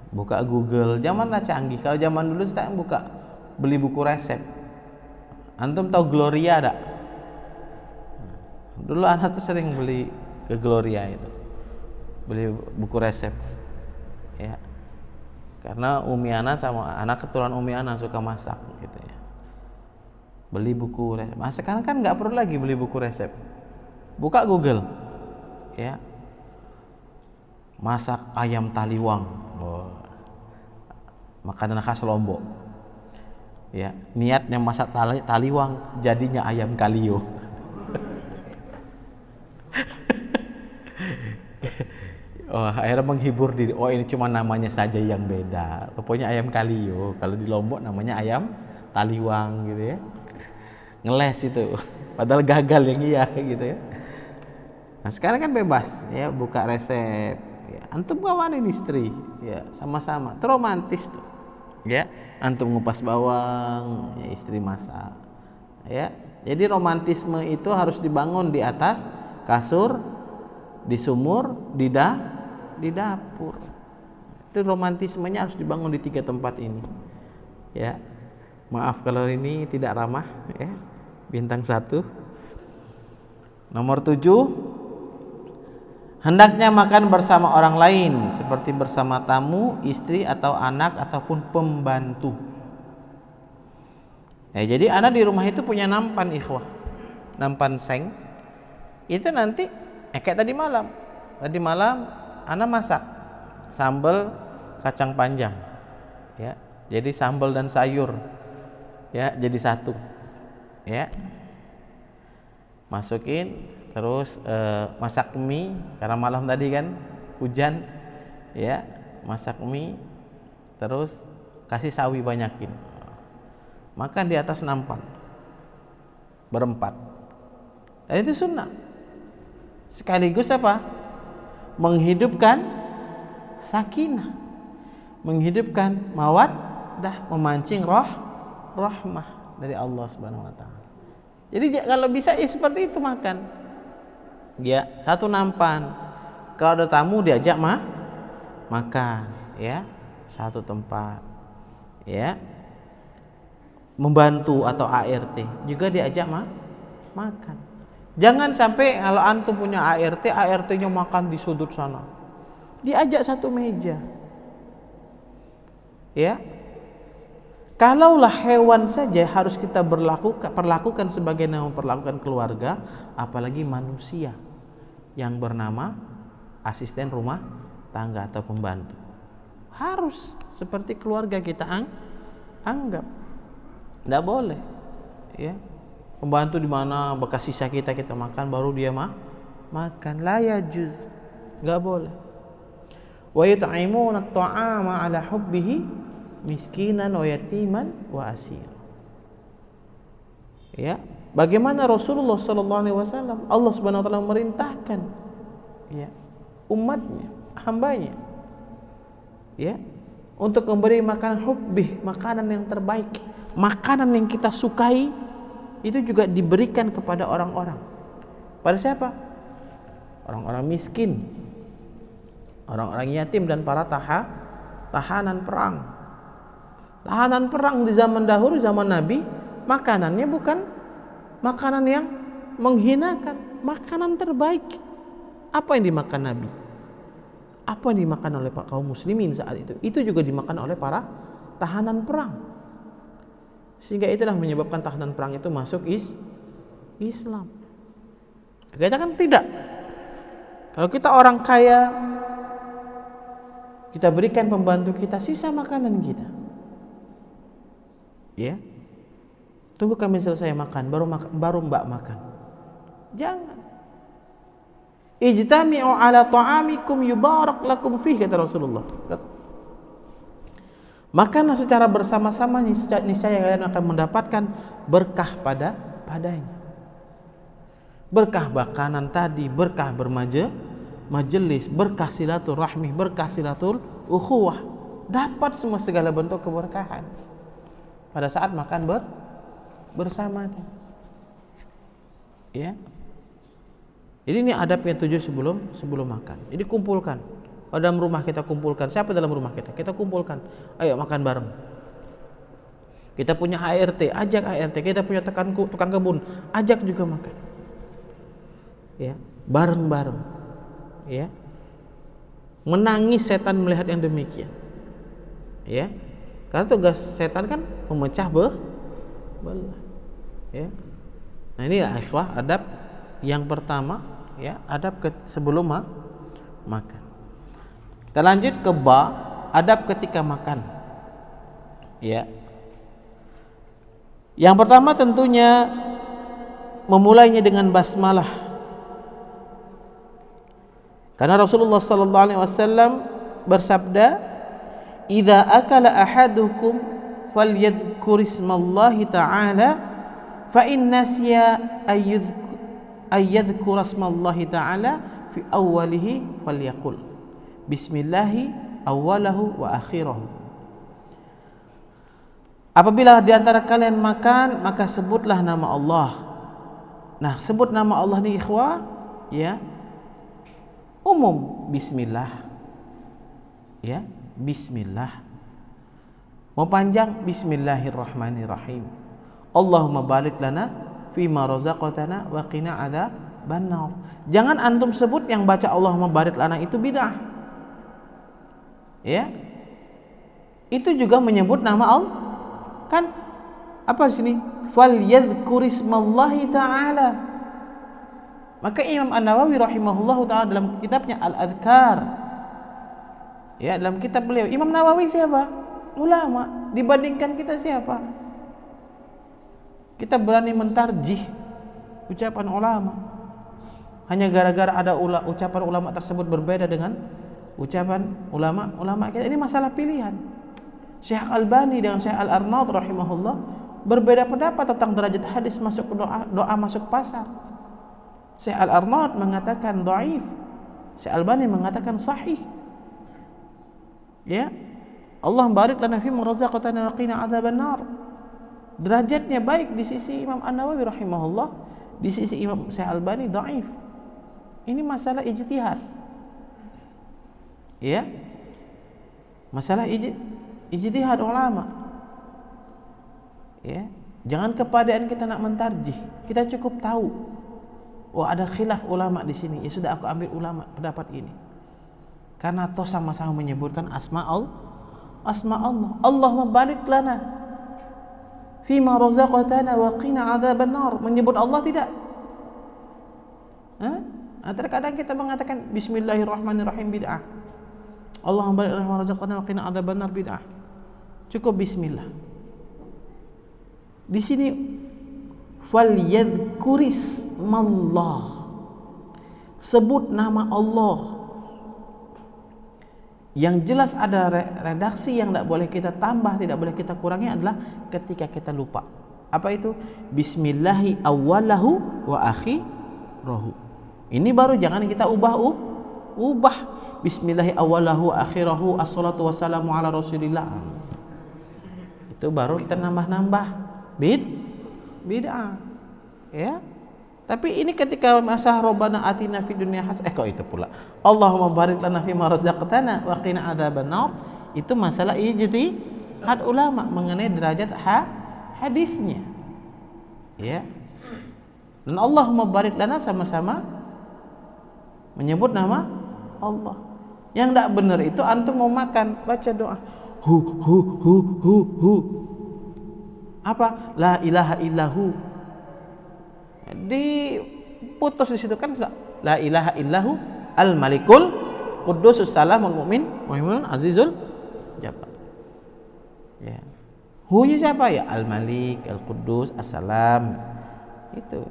Buka Google, zamanlah canggih. Kalau zaman dulu kita beli buku resep. Antum tahu Gloria enggak? Dulu anak tuh sering beli ke Gloria itu. Beli buku resep. Ya. Karena Umi Ana sama anak keturunan Umi Ana suka masak gitu ya. Beli buku resep. Nah, sekarang kan enggak perlu lagi beli buku resep. Buka Google. Ya. Masak ayam taliwang. Oh. Makanan khas Lombok. Ya, niatnya masak taliwang, jadinya ayam kalio. Oh, akhirnya menghibur diri. Oh, ini cuma namanya saja yang beda. Pokoknya ayam kalio. Kalau di Lombok namanya ayam taliwang gitu ya. Ngeles itu. Padahal gagal yang iya gitu ya. Nah, sekarang kan bebas ya, buka resep. Ya, antum kawanin istri, ya sama-sama. Romantis tuh. Ya, antum ngupas bawang, ya istri masak. Ya. Jadi romantisme itu harus dibangun di atas kasur, di sumur, di dapur. Itu romantismenya harus dibangun di 3 tempat ini. Ya. Maaf kalau ini tidak ramah ya. Bintang 1. Nomor 7, hendaknya makan bersama orang lain seperti bersama tamu, istri atau anak ataupun pembantu. Ya, jadi anak di rumah itu punya nampan ikhwah. Nampan seng. Itu nanti kayak tadi malam. Tadi malam anak masak sambal kacang panjang. Ya. Jadi sambal dan sayur. Ya, jadi satu. Ya. Masukin terus masak mie karena malam tadi kan hujan ya, masak mie terus kasih sawi banyakin, makan di atas nampan berempat. Dan itu sunnah sekaligus apa, menghidupkan sakinah, menghidupkan mawaddah, memancing rahmah dari Allah Subhanahu wa taala. Jadi kalau bisa ya seperti itu makan. Ya, satu nampan. Kalau ada tamu diajak makan, ya. Satu tempat. Ya. Membantu atau ART juga diajak makan. Jangan sampai kalau antum punya ART-nya makan di sudut sana. Diajak satu meja. Ya. Kalaulah hewan saja harus kita perlakukan sebagaimana memperlakukan keluarga, apalagi manusia yang bernama asisten rumah tangga atau pembantu. Harus seperti keluarga kita anggap. Tidak boleh. Ya. Pembantu di mana bekas sisa kita makan baru dia makan. La yajuz. Enggak boleh. Wa yut'imuna at-ta'ama 'ala hubbihi miskinan wa yatiman wa asir. Ya, bagaimana Rasulullah sallallahu alaihi wasallam Allah Subhanahu wa taala memerintahkan ya umatnya, hambanya ya untuk memberi makanan hubbih, makanan yang terbaik, makanan yang kita sukai itu juga diberikan kepada orang-orang. Pada siapa? Orang-orang miskin, orang-orang yatim dan para tahanan perang. Tahanan perang di zaman dahulu, zaman Nabi, makanannya bukan makanan yang menghinakan, makanan terbaik. Apa yang dimakan Nabi? Apa yang dimakan oleh kaum muslimin saat itu? Itu juga dimakan oleh para tahanan perang. Sehingga itulah menyebabkan tahanan perang itu masuk Islam. Kita kan tidak. Kalau kita orang kaya, kita berikan pembantu kita sisa makanan kita. Ya, tunggu kami selesai makan, baru mbak makan. Jangan. Ijtami'u ala ta'amikum yubarak lakum fihi, kata Rasulullah. Makanlah secara bersama-sama, niscaya kalian akan mendapatkan berkah padanya. Berkah makanan tadi, berkah majelis, berkah silaturahmi, berkah silatul ukhuwah. Dapat semua segala bentuk keberkahan pada saat makan bersama. Ya. Jadi ini adab yang 7 sebelum makan. Jadi kumpulkan. Dalam rumah kita kumpulkan. Siapa dalam rumah kita? Kita kumpulkan. Ayo makan bareng. Kita punya ART, ajak ART. Kita punya tukang kebun, ajak juga makan. Ya, bareng-bareng. Ya. Menangis setan melihat yang demikian. Ya. Karena tugas setan kan memecah belah. Ya. Nah, ini ya ikhwah adab yang pertama, ya, adab sebelum makan. Kita lanjut ke adab ketika makan. Ya. Yang pertama tentunya memulainya dengan basmalah. Karena Rasulullah sallallahu alaihi wasallam bersabda, "Idza akala ahadukum falyadhkur ismallahi ta'ala fa in nasiya ayyadhkur ismallahi ta'ala fi awwalihi falyaqul bismillahi awwalahu wa akhirahu." Apabila di antara kalian makan, maka sebutlah nama Allah. Nah, sebut nama Allah ni ikhwah, ya, umum, bismillah. Ya, bismillah. Mau panjang, bismillahirrahmanirrahim. Allahumma barik lana fima razaqtana wa qina adzaban nar. Jangan antum sebut yang baca Allahumma barik lana itu bid'ah. Ya. Itu juga menyebut nama Allah. Kan apa di sini? Falyadhkur ismallahi ta'ala. Maka Imam An-Nawawi rahimahullahu ta'ala dalam kitabnya Al-Adhkar, ya, dalam kitab beliau, Imam Nawawi siapa? Ulama. Dibandingkan kita siapa? Kita berani mentarjih ucapan ulama hanya gara-gara ada ucapan ulama tersebut berbeda dengan ucapan ulama kita. Ini masalah pilihan. Syekh Al-Albani dengan Syekh Al-Arnaud rahimahullah berbeda pendapat tentang derajat hadis masuk doa masuk pasar. Syekh Al-Arnaud mengatakan dhaif, Syekh Al-Albani mengatakan sahih. Ya. Allah barik lana fi razaqtana wa qina adzaban nar. Derajatnya baik di sisi Imam An-Nawawi rahimahullah, di sisi Imam Syekh Al-Albani dhaif. Ini masalah ijtihad. Ya. Masalah ijtihad ulama. Ya, jangan kepadaan kita nak mentarjih. Kita cukup tahu, oh ada khilaf ulama di sini. Ya sudah, aku ambil ulama pendapat ini. Karena toh sama-sama menyebutkan asma Allah. Allahumma barik lana fima razaqtana wa qina adzaban nar. Menyebut Allah tidak? Terkadang kita mengatakan bismillahirrahmanirrahim bid'ah. Allahumma barik lana fima razaqtana wa qina adzaban nar bid'ah. Cukup bismillah. Di sini falyadhkurismallah, sebut nama Allah. Yang jelas ada redaksi yang tidak boleh kita tambah, tidak boleh kita kurangi adalah ketika kita lupa. Apa itu? Bismillahi awwalahu wa akhirahu. Ini baru jangan kita ubah. Bismillahi awwalahu wa akhirahu, assalatu wassalamu ala rasulillah. Itu baru kita nambah bid'ah. Ya. Tapi ini ketika masa Rabbana atina fid dunya hasanah, kok itu pula Allahumma barik lana fima razaqtana wa qina adzaban nar, itu masalah ijtihad ulama mengenai derajat hadisnya. Ya. Dan Allahumma barik lana sama-sama menyebut nama Allah. Yang tidak benar itu antum mau makan baca doa hu apa? La ilaha illahu. Diputus di situ kan sudah. La ilaha illahu al-malikul quddusus salamul mu'min muhaiminul azizul jabbar. Ya. Hu-nya siapa ya? Al-Malik, Al-Quddus, As-Salam. Itu.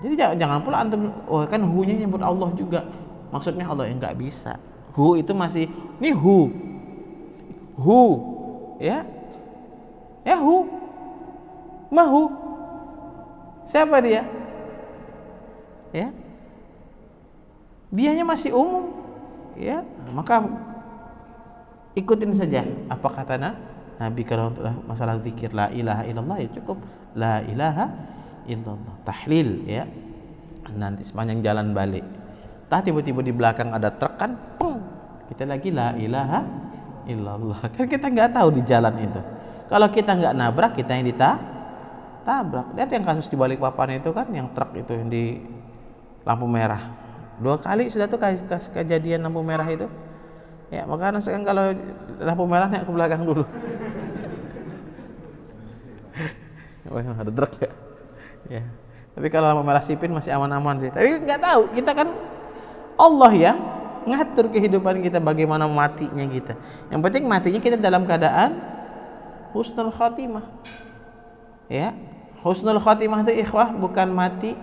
Jadi jangan pula antum kan hu-nya nyebut Allah juga. Maksudnya Allah, yang enggak bisa. Hu itu masih ini hu. ya. Yahu. Mahu. Siapa dia? Ya. Dianya masih umum. Ya, maka ikutin saja apa kata Nabi kalau masalah zikir la ilaha illallah ya cukup la ilaha illallah. Tahlil ya. Nanti sepanjang jalan balik. Tah tiba-tiba di belakang ada truk kan, pung, kita lagi la ilaha illallah. Kan kita nggak tahu di jalan itu. Kalau kita nggak nabrak, kita yang ditabrak. Lihat yang kasus di Balikpapan itu kan, yang truk itu yang di lampu merah. 2 kali sudah tuh kejadian lampu merah itu. Ya, makanya sekarang kalau lampu merah naik ke belakang dulu. Ada truk ya. Ya. Tapi kalau lampu merah sipin masih aman-aman sih. Tapi nggak tahu, kita kan Allah yang ngatur kehidupan kita, bagaimana matinya kita. Yang penting matinya kita dalam keadaan husnul khatimah. Ya, husnul khatimah itu ikhwah bukan mati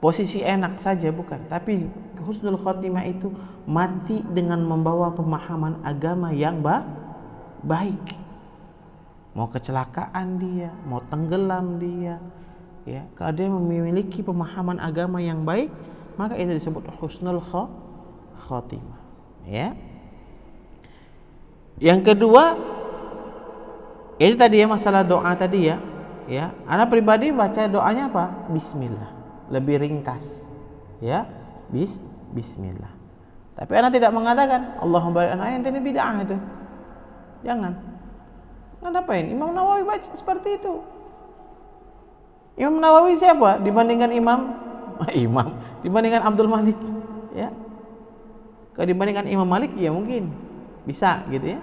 posisi enak saja, bukan. Tapi husnul khatimah itu mati dengan membawa pemahaman agama yang baik. Mau kecelakaan dia, mau tenggelam dia, ya, kalau dia memiliki pemahaman agama yang baik, maka itu disebut husnul khatimah. Ya. Yang kedua, itu tadi ya masalah doa tadi ya. Ya, anak pribadi baca doanya apa? Bismillah. Lebih ringkas. Ya, bismillah. Tapi anak tidak mengatakan Allahumma barik lana, ini bid'ah itu. Jangan. Ngapain? Imam Nawawi baca seperti itu. Imam Nawawi siapa dibandingkan imam dibandingkan Abdul Malik, ya. Kalau dibandingkan Imam Malik ya mungkin bisa gitu ya.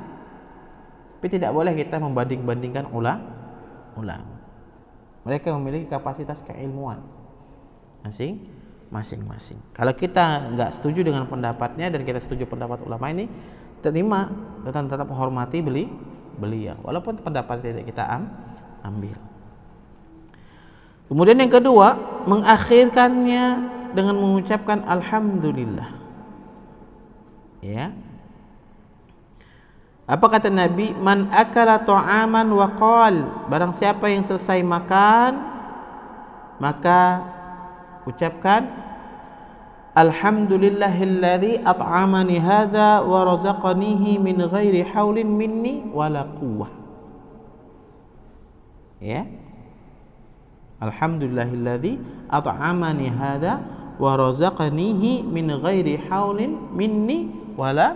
Tapi tidak boleh kita membanding-bandingkan ulama. Mereka memiliki kapasitas keilmuan masing-masing. Kalau kita nggak setuju dengan pendapatnya dan kita setuju pendapat ulama ini, terima, tetap hormati beliau walaupun pendapat tidak kita ambil. Kemudian yang kedua, mengakhirkannya dengan mengucapkan alhamdulillah. Ya. Apa kata Nabi? Man akala ta'aman wa qal, barang siapa yang selesai makan maka ucapkan alhamdulillahilladzi at'amani hadza wa razaqanihi min ghairi haulin minni wala quwwah. Ya. Alhamdulillahilladzi at'amani hadza wa razaqanihi min ghairi haulin minni wala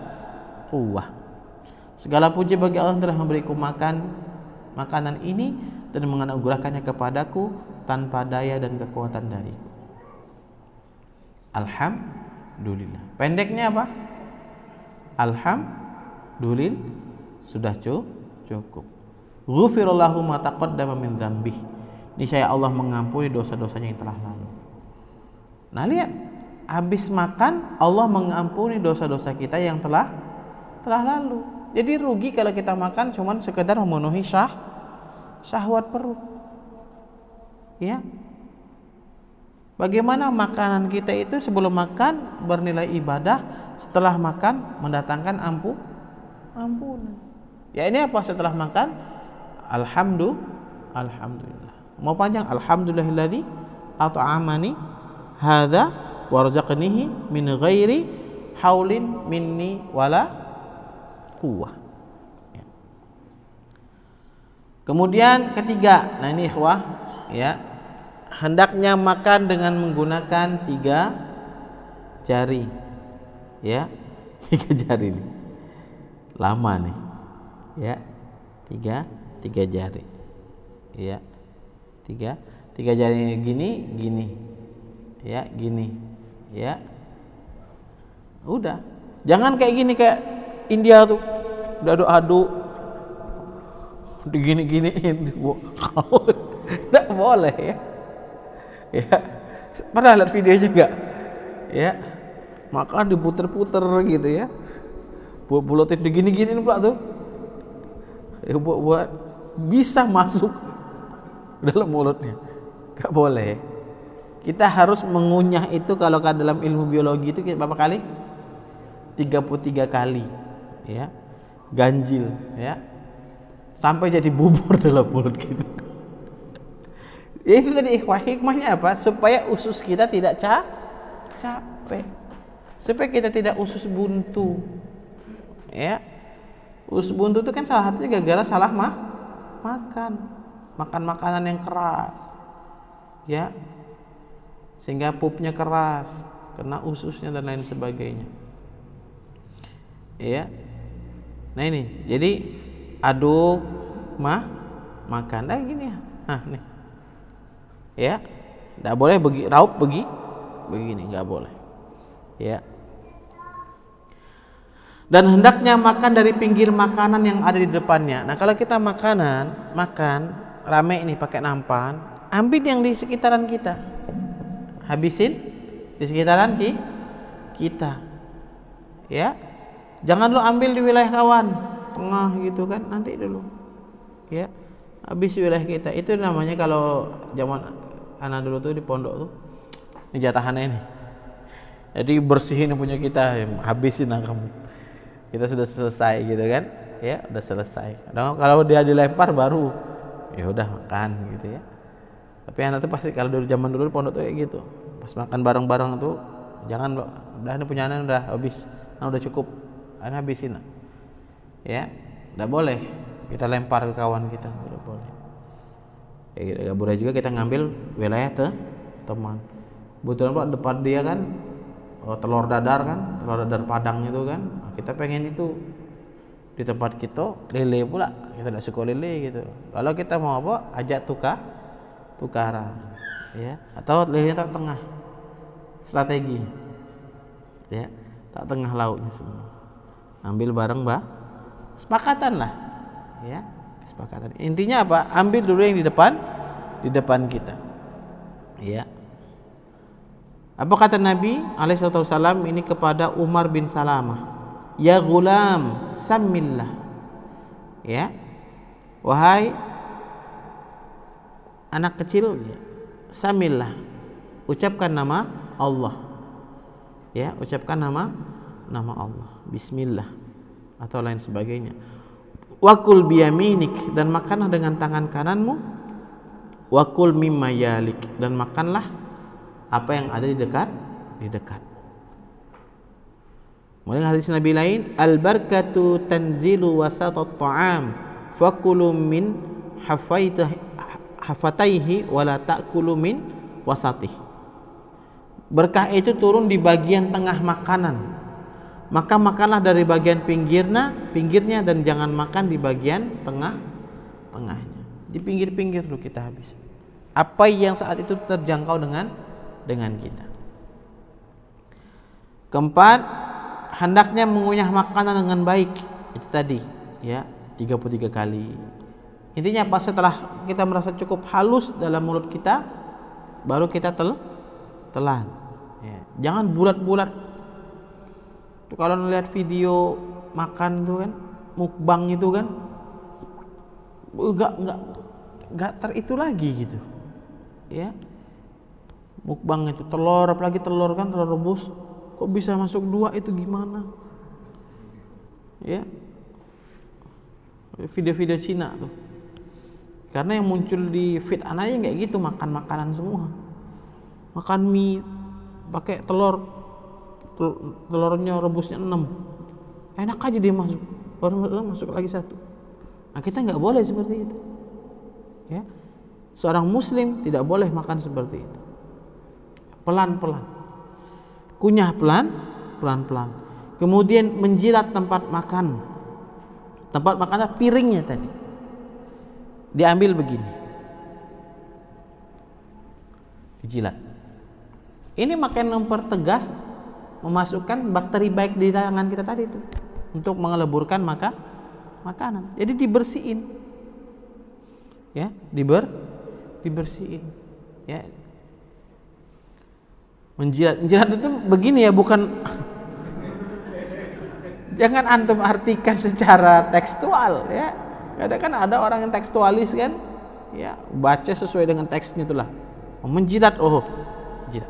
quwwah. Segala puji bagi Allah yang telah memberiku makanan ini dan menganugerahkannya kepadaku tanpa daya dan kekuatan dariku. Alhamdulillah. Pendeknya apa? Alhamdulillah, sudah cukup. Ghufirallahu ma taqaddama min dzambih. Niscaya Allah mengampuni dosa-dosanya yang telah lalu. Nah, lihat, habis makan Allah mengampuni dosa-dosa kita yang telah lalu. Jadi rugi kalau kita makan cuman sekedar memenuhi syahwat perut. Ya. Bagaimana makanan kita itu sebelum makan bernilai ibadah, setelah makan mendatangkan ampunan. Ya, ini apa setelah makan? Alhamdulillah. Mau panjang, alhamdulillahilladzi at'amani hadza wa razaqanihi min ghairi haulin minni wala quwwah. Ya. Kemudian ketiga, nah ini ikhwah, ya, hendaknya makan dengan menggunakan 3 jari. Ya, 3 jari nih. Lama nih. Ya. 3 jari. Ya. 3 jari gini. Ya, gini. Ya. Udah. Jangan kayak gini kayak India tuh. Aduk-aduk. Digini-giniin. Enggak boleh ya. Ya. Pernah lihat videonya enggak? Ya. Makan diputer-puter gitu ya. Bulat-bulatin digini-giniin pula tuh. Ya, buat bisa masuk dalam mulutnya. Enggak boleh. Kita harus mengunyah itu, kalau dalam ilmu biologi itu berapa kali? 33 kali. Ya. ganjil, ya, sampai jadi bubur dalam mulut kita. Itu tadi hikmahnya apa? Supaya usus kita tidak capek, supaya kita tidak usus buntu, ya. Usus buntu itu kan salah satunya gara-gara salah makan makanan yang keras, ya, sehingga pupnya keras, kena ususnya dan lain sebagainya, ya. Nah ini, jadi aduk makan, gini ya, nih, ya, nggak boleh begini, nggak boleh, ya. Dan hendaknya makan dari pinggir makanan yang ada di depannya. Nah kalau kita makan rame ini pakai nampan, ambil yang di sekitaran kita, habisin di sekitaran kita, ya. Jangan lu ambil di wilayah kawan tengah gitu kan, nanti dulu, ya, habis wilayah kita. Itu namanya kalau zaman anak dulu tuh di pondok tuh, ini jatahannya ini, jadi bersihin yang punya kita, habisin lah kamu, kita sudah selesai gitu kan, ya, udah selesai. Kalau dia dilempar baru ya udah makan gitu, ya. Tapi anak tuh pasti kalau zaman dulu di pondok tuh kayak gitu, pas makan bareng-bareng tuh jangan, udah ini punya anak udah habis, udah cukup, anak habisin, ya, nggak boleh kita lempar ke kawan kita, nggak boleh. Nggak boleh juga kita ngambil wilayah teman. Kebetulan Pak depan dia kan telur dadar Padang itu kan, kita pengen itu di tempat kita, lele pula, kita tidak suka lele gitu. Kalau kita mau apa, ajak tukaran, ya, atau lele tak tengah, strategi, ya, tak tengah lauknya semua, ambil bareng sepakatan lah, ya, kesepakatan. Intinya apa, ambil dulu yang di depan kita, ya. Apa kata Nabi alaihissalam ini kepada Umar bin Salamah? Ya gulam, samillah. Ya, wahai anak kecil, ya, samillah. Ucapkan nama Allah. Ya, ucapkan nama Allah. Bismillah atau lain sebagainya. Wakul biyaminik, dan makanlah dengan tangan kananmu. Wakul mimma yalik, dan makanlah apa yang ada di dekat. Kemudian hadis Nabi lain, al barakatu tanzilu wasatat ta'am fakulu min hafataihi wala ta'kulu min wasatih. Berkah itu turun di bagian tengah makanan, maka makanlah dari bagian pinggirnya dan jangan makan di bagian tengahnya. Di pinggir-pinggir dulu kita habis. Apa yang saat itu terjangkau dengan kita. Keempat, hendaknya mengunyah makanan dengan baik. Itu tadi, ya, 33 kali. Intinya pas setelah kita merasa cukup halus dalam mulut kita, baru kita telan. Ya. Jangan bulat-bulat. Tuh kalau melihat video makan tuh kan, mukbang itu kan, enggak itu lagi gitu. Ya. Mukbang itu telur, apalagi telur kan, telur rebus, kok bisa masuk 2, itu gimana, ya, video-video Cina tuh, karena yang muncul di feed anaknya kayak gitu, makan makanan semua, makan mie pakai telurnya rebusnya 6, enak aja dia masuk, baru masuk lagi 1. Nah kita nggak boleh seperti itu, ya. Seorang muslim tidak boleh makan seperti itu. Pelan-pelan, kunyah pelan-pelan. Kemudian menjilat tempat makan piringnya tadi, diambil begini, dijilat. Ini makin mempertegas, memasukkan bakteri baik di tangan kita tadi itu untuk mengeleburkan makanan. Jadi dibersihin, ya, dibersihin, ya. Menjilat itu begini ya, bukan jangan antum artikan secara tekstual, ya. Kadang ada orang yang tekstualis kan, ya, baca sesuai dengan teksnya itulah. Menjilat, jilat.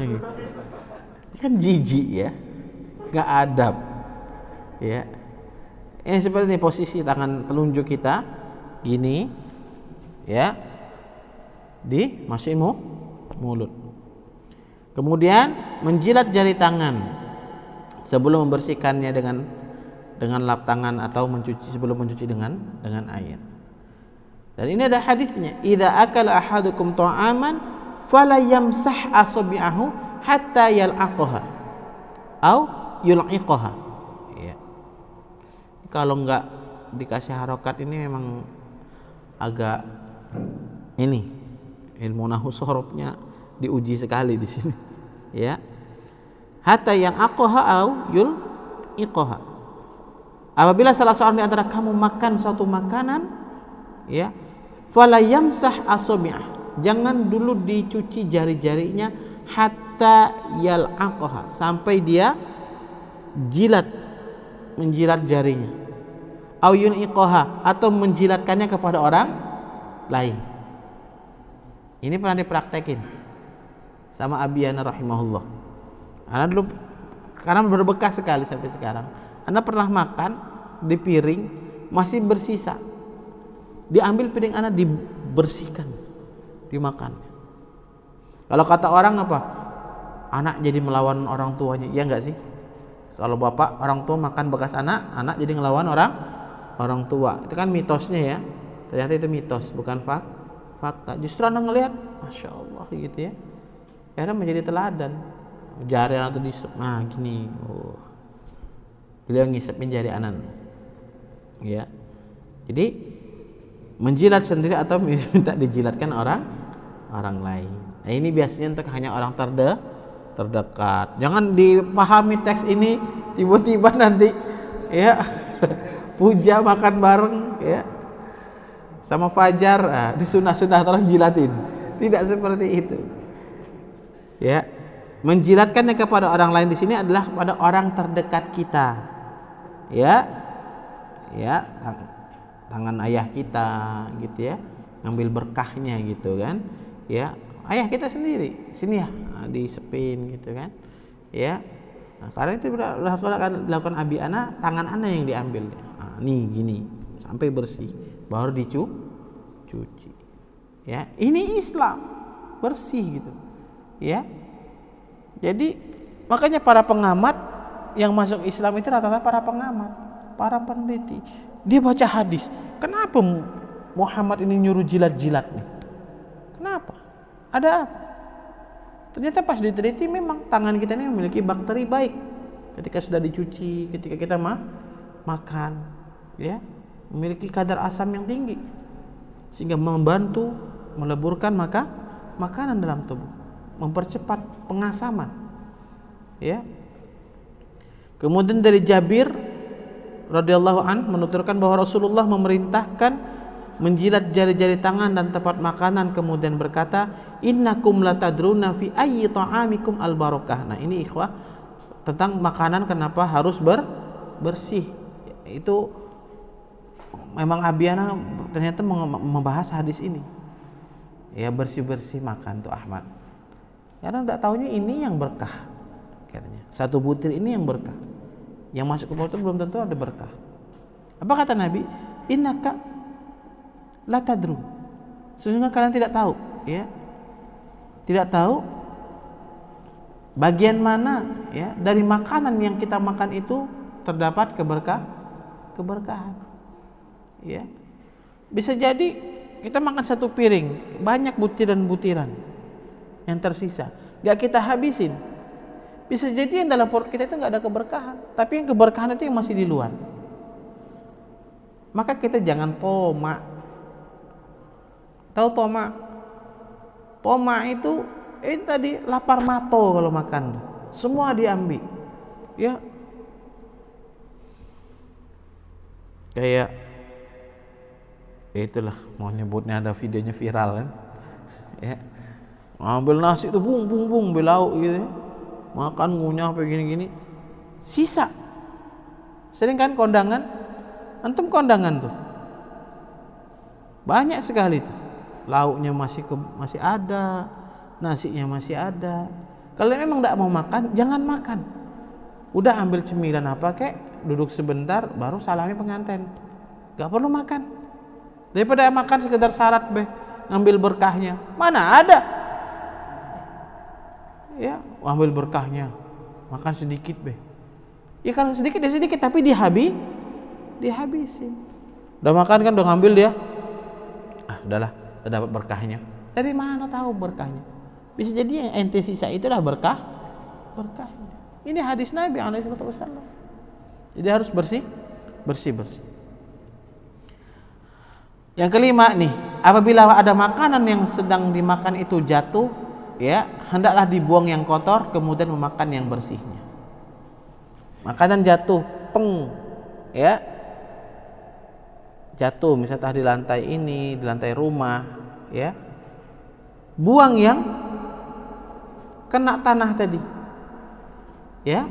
Ini kan jijik, ya, nggak adab, ya. Ini seperti ini posisi tangan telunjuk kita gini, ya, dimasukin mulut. Kemudian menjilat jari tangan sebelum membersihkannya dengan lap tangan atau sebelum mencuci dengan air. Dan ini ada hadisnya, idza akala ahadukum ta'aman fala yamsah asabi'ahu hatta yal'aqaha au yul'iqaha. Ya. Kalau enggak dikasih harokat ini memang agak ini ilmu nahwu sorobnya diuji sekali di sini. Ya. Hatta yal'aqaha au yul'iqaha. Apabila salah seorang di antara kamu makan suatu makanan, ya, fala yamsah asabi'ah, jangan dulu dicuci jari-jarinya hatta yal'aqaha, sampai dia menjilat jarinya, au yun'iqaha, atau menjilatkannya kepada orang lain. Ini pernah dipraktekin sama Abiyana rahimahullah. Karena berbekas sekali sampai sekarang. Anda pernah makan di piring masih bersisa, diambil piring Anda, dibersihkan, dimakan. Kalau kata orang apa? Anak jadi melawan orang tuanya, iya enggak sih? Kalau bapak orang tua makan bekas anak, anak jadi ngelawan orang tua. Itu kan mitosnya ya. Ternyata itu mitos, bukan fakta. Justru Anda ngelihat, masya Allah gitu ya. Akhirnya menjadi teladan. Jari anak itu gini. Beliau ngisepin jari anak. Ya. Jadi menjilat sendiri atau minta dijilatkan orang lain. Nah, ini biasanya untuk hanya orang terdekat. Jangan dipahami teks ini tiba-tiba nanti ya puja makan bareng ya sama Fajar disunah-sunah terus jilatin. Tidak seperti itu. Ya. Menjilatkannya kepada orang lain di sini adalah pada orang terdekat kita. Ya. Ya, tangan ayah kita gitu ya, ngambil berkahnya gitu kan, ya, ayah kita sendiri sini ya, disepin gitu kan, ya. Nah, karena itu dilakukan abi ana, tangan ana yang diambil, nih gini sampai bersih baru dicuci, ya. Ini Islam bersih gitu, ya. Jadi makanya para pengamat yang masuk Islam itu rata-rata para pengamat, para peneliti. Dia baca hadis, kenapa Muhammad ini nyuruh jilat-jilat nih? Kenapa? Ada apa? Ternyata pas diteliti memang tangan kita ini memiliki bakteri baik ketika sudah dicuci, ketika kita makan, ya, memiliki kadar asam yang tinggi sehingga membantu meleburkan makanan dalam tubuh, mempercepat pengasaman, ya. Kemudian dari Jabir radhiyallahu an menuturkan bahwa Rasulullah memerintahkan menjilat jari-jari tangan dan tempat makanan, kemudian berkata, innakum latadruna fi ayyi ta'amikum al-barakah. Nah, ini ikhwah tentang makanan kenapa harus bersih. Itu memang Abiyana ternyata membahas hadis ini. Ya, bersih-bersih makan tuh Ahmad. Karena enggak tahunya ini yang berkah katanya. Satu butir ini yang berkah. Yang masuk ke mulut belum tentu ada berkah. Apa kata Nabi? Innaka la tadru. Sesungguhnya kalian tidak tahu, ya. Tidak tahu bagian mana ya dari makanan yang kita makan itu terdapat keberkahan. Ya. Bisa jadi kita makan satu piring, banyak butiran-butiran yang tersisa, enggak kita habisin. Bisa jadi yang dalam perut kita itu enggak ada keberkahan, tapi yang keberkahan itu yang masih di luar. Maka kita jangan tomak. Tahu tomak? Tomak itu tadi lapar mato kalau makan. Semua diambil. Ya. Kayak itulah mau nyebutnya, ada videonya viral kan. Ya. Ngambil nasi itu bung belauk gitu ya. Makan ngunyah apa gini-gini, sisa. Sering kan kondangan, antum kondangan tuh banyak sekali tuh, lauknya masih ada, nasinya masih ada. Kalau memang tidak mau makan, jangan makan. Udah ambil cemilan apa kek, duduk sebentar baru salami pengantin. Gak perlu makan. Daripada makan sekedar syarat ngambil berkahnya. Mana ada? Ya, ambil berkahnya. Makan sedikit Ya kalau sedikit ya sedikit, tapi dihabisin. Udah makan kan, udah ngambil dia. Udahlah, udah dapat berkahnya. Dari mana tahu berkahnya? Bisa jadi yang ente sisa itu dah berkahnya. Ini hadis Nabi SAW. Jadi harus bersih. Yang kelima nih, apabila ada makanan yang sedang dimakan itu jatuh, ya hendaklah dibuang yang kotor, kemudian memakan yang bersihnya. Makanan jatuh, ya jatuh misalnya di lantai ini, di lantai rumah, ya buang yang kena tanah tadi, ya,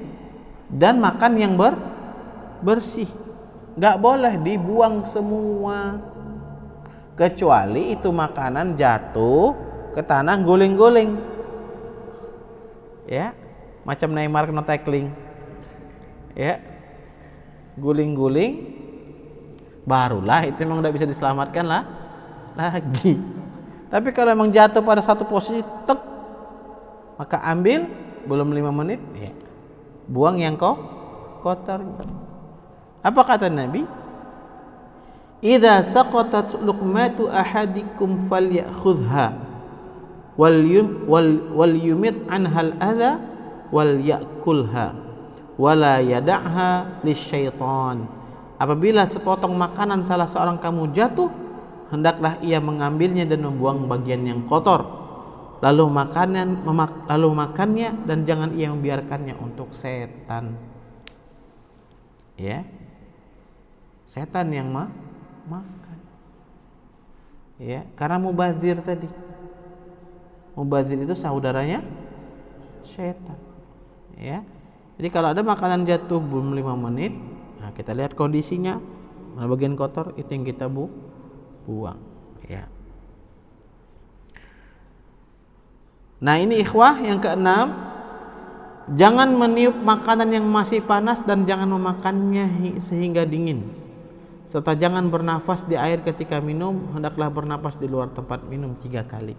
dan makan yang bersih. Nggak boleh dibuang semua, kecuali itu makanan jatuh ke tanah guling-guling, ya, macam Neymar kena tackling, ya, guling-guling, barulah itu memang udah bisa diselamatkan lagi. Tapi kalau memang jatuh pada satu posisi maka ambil, belum 5 menit, ya, buang yang kotor. Apa kata Nabi? Idza saqatat luqmatu ahadikum falyakhudha wal yumit anhal adha wal yakulha wala yada'ha lisyaitan. Apabila sepotong makanan salah seorang kamu jatuh, hendaklah ia mengambilnya dan membuang bagian yang kotor, lalu makannya, dan jangan ia membiarkannya untuk setan. Ya, setan yang makan. Ya, karena mubazir tadi. Mubazir itu saudaranya setan. Ya. Jadi kalau ada makanan jatuh belum 5 menit, nah kita lihat kondisinya, mana bagian kotor itu yang kita buang, ya. Nah, ini ikhwah yang keenam, jangan meniup makanan yang masih panas dan jangan memakannya sehingga dingin, serta jangan bernafas di air ketika minum, hendaklah bernafas di luar tempat minum 3 kali.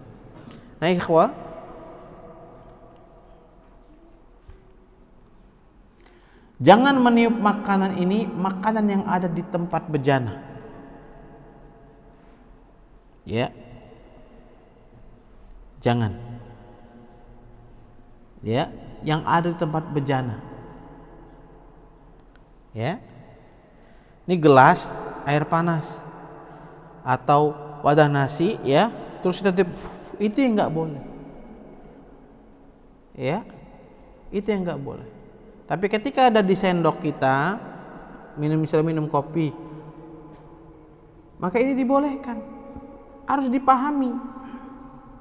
Nah, ikhwah, jangan meniup makanan ini, makanan yang ada di tempat bejana, ya, jangan, ya, yang ada di tempat bejana, ya. Ini gelas air panas atau wadah nasi, ya, terus kita itu yang nggak boleh, ya, itu yang nggak boleh. Tapi ketika ada di sendok kita misalnya minum kopi, maka ini dibolehkan, harus dipahami.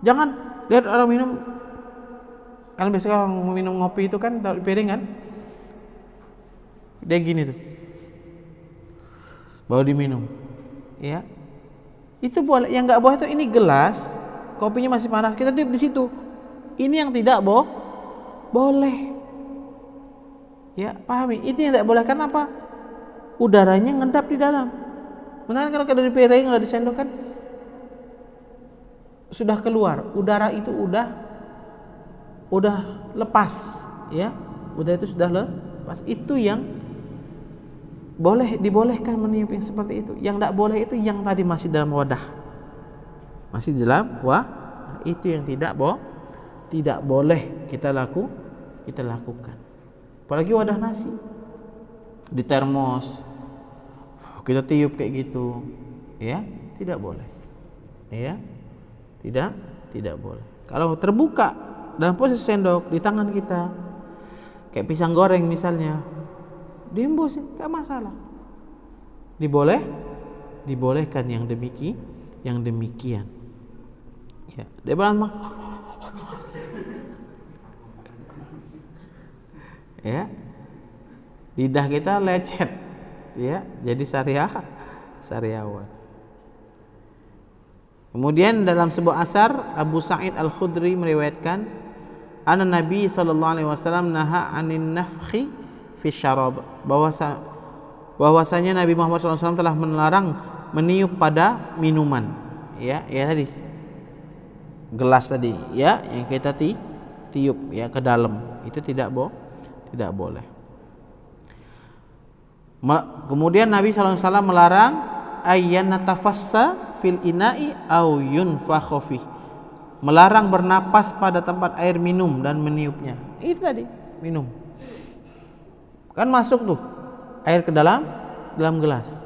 Jangan lihat orang minum, kan biasanya orang minum ngopi itu kan taruh di piring kan, dia gini tuh, baru diminum, ya, itu boleh. Yang nggak boleh itu ini gelas, kopinya masih panas, kita tiup di situ. Ini yang tidak boleh, ya, pahami. Itu yang tidak boleh. Kenapa? Udaranya ngendap di dalam. Benar, kalau di piring atau di sendok kan sudah keluar, udara itu udah lepas, ya, udara itu sudah lepas. Itu yang dibolehkan meniup yang seperti itu. Yang tidak boleh itu yang tadi masih dalam wadah, masih dalam itu yang tidak boleh kita lakukan. Apalagi wadah nasi, di termos kita tiup kayak gitu, ya, tidak boleh, ya, tidak boleh. Kalau terbuka dalam posisi sendok di tangan kita, kayak pisang goreng misalnya, diembusin, nggak masalah. Dibolehkan yang demikian. Ya, dia bilang, ya, lidah kita lecet, ya, jadi syariawan. Kemudian dalam sebuah asar Abu Sa'id Al-Khudri meriwayatkan, Nabi sallallahu alaihi wasallam naha 'anin nafkhi fi syarab, bahwa bahwasanya Nabi Muhammad SAW telah melarang meniup pada minuman. Ya tadi gelas tadi, ya, yang kita tiup ya ke dalam, itu tidak boleh. Kemudian Nabi SAW melarang ayyan natafassa fil ina'i au yunfakhu fi, melarang bernapas pada tempat air minum dan meniupnya. Itu tadi, minum. Kan masuk tuh air ke dalam gelas.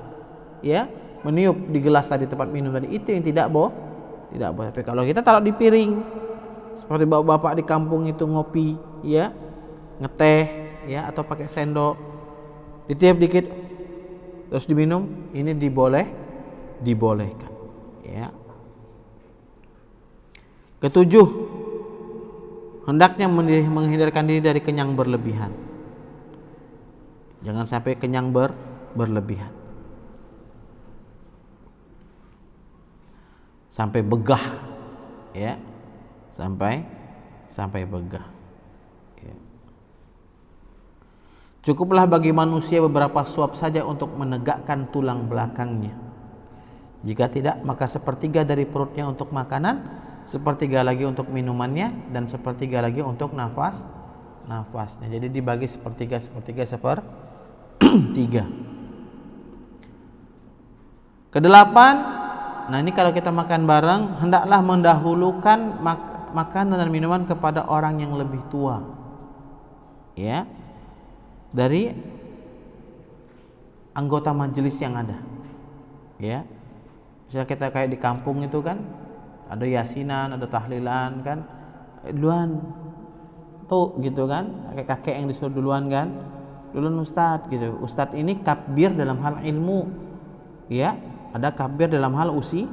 Ya, meniup di gelas tadi tempat minum tadi, itu yang tidak boleh. Tapi kalau kita taruh di piring seperti bapak-bapak di kampung itu ngopi, ya, ngeteh, ya, atau pakai sendok, ditiup dikit terus diminum, ini dibolehkan, ya. Ketujuh, hendaknya menghindarkan diri dari kenyang berlebihan. Jangan sampai kenyang berlebihan sampai begah, ya, sampai begah, ya. Cukuplah bagi manusia beberapa suap saja untuk menegakkan tulang belakangnya. Jika tidak, maka sepertiga dari perutnya untuk makanan, sepertiga lagi untuk minumannya, dan sepertiga lagi untuk nafasnya. Jadi dibagi sepertiga sepertiga. Kedelapan, nah ini kalau kita makan bareng, hendaklah mendahulukan makanan dan minuman kepada orang yang lebih tua, ya, dari anggota majelis yang ada, ya. Misalnya kita kayak di kampung itu kan, ada yasinan, ada tahlilan kan, duluan tuh gitu kan, kakek yang disuruh duluan kan, duluan ustadz gitu. Ustadz ini kabir dalam hal ilmu, ya. Ada kabir dalam hal usia,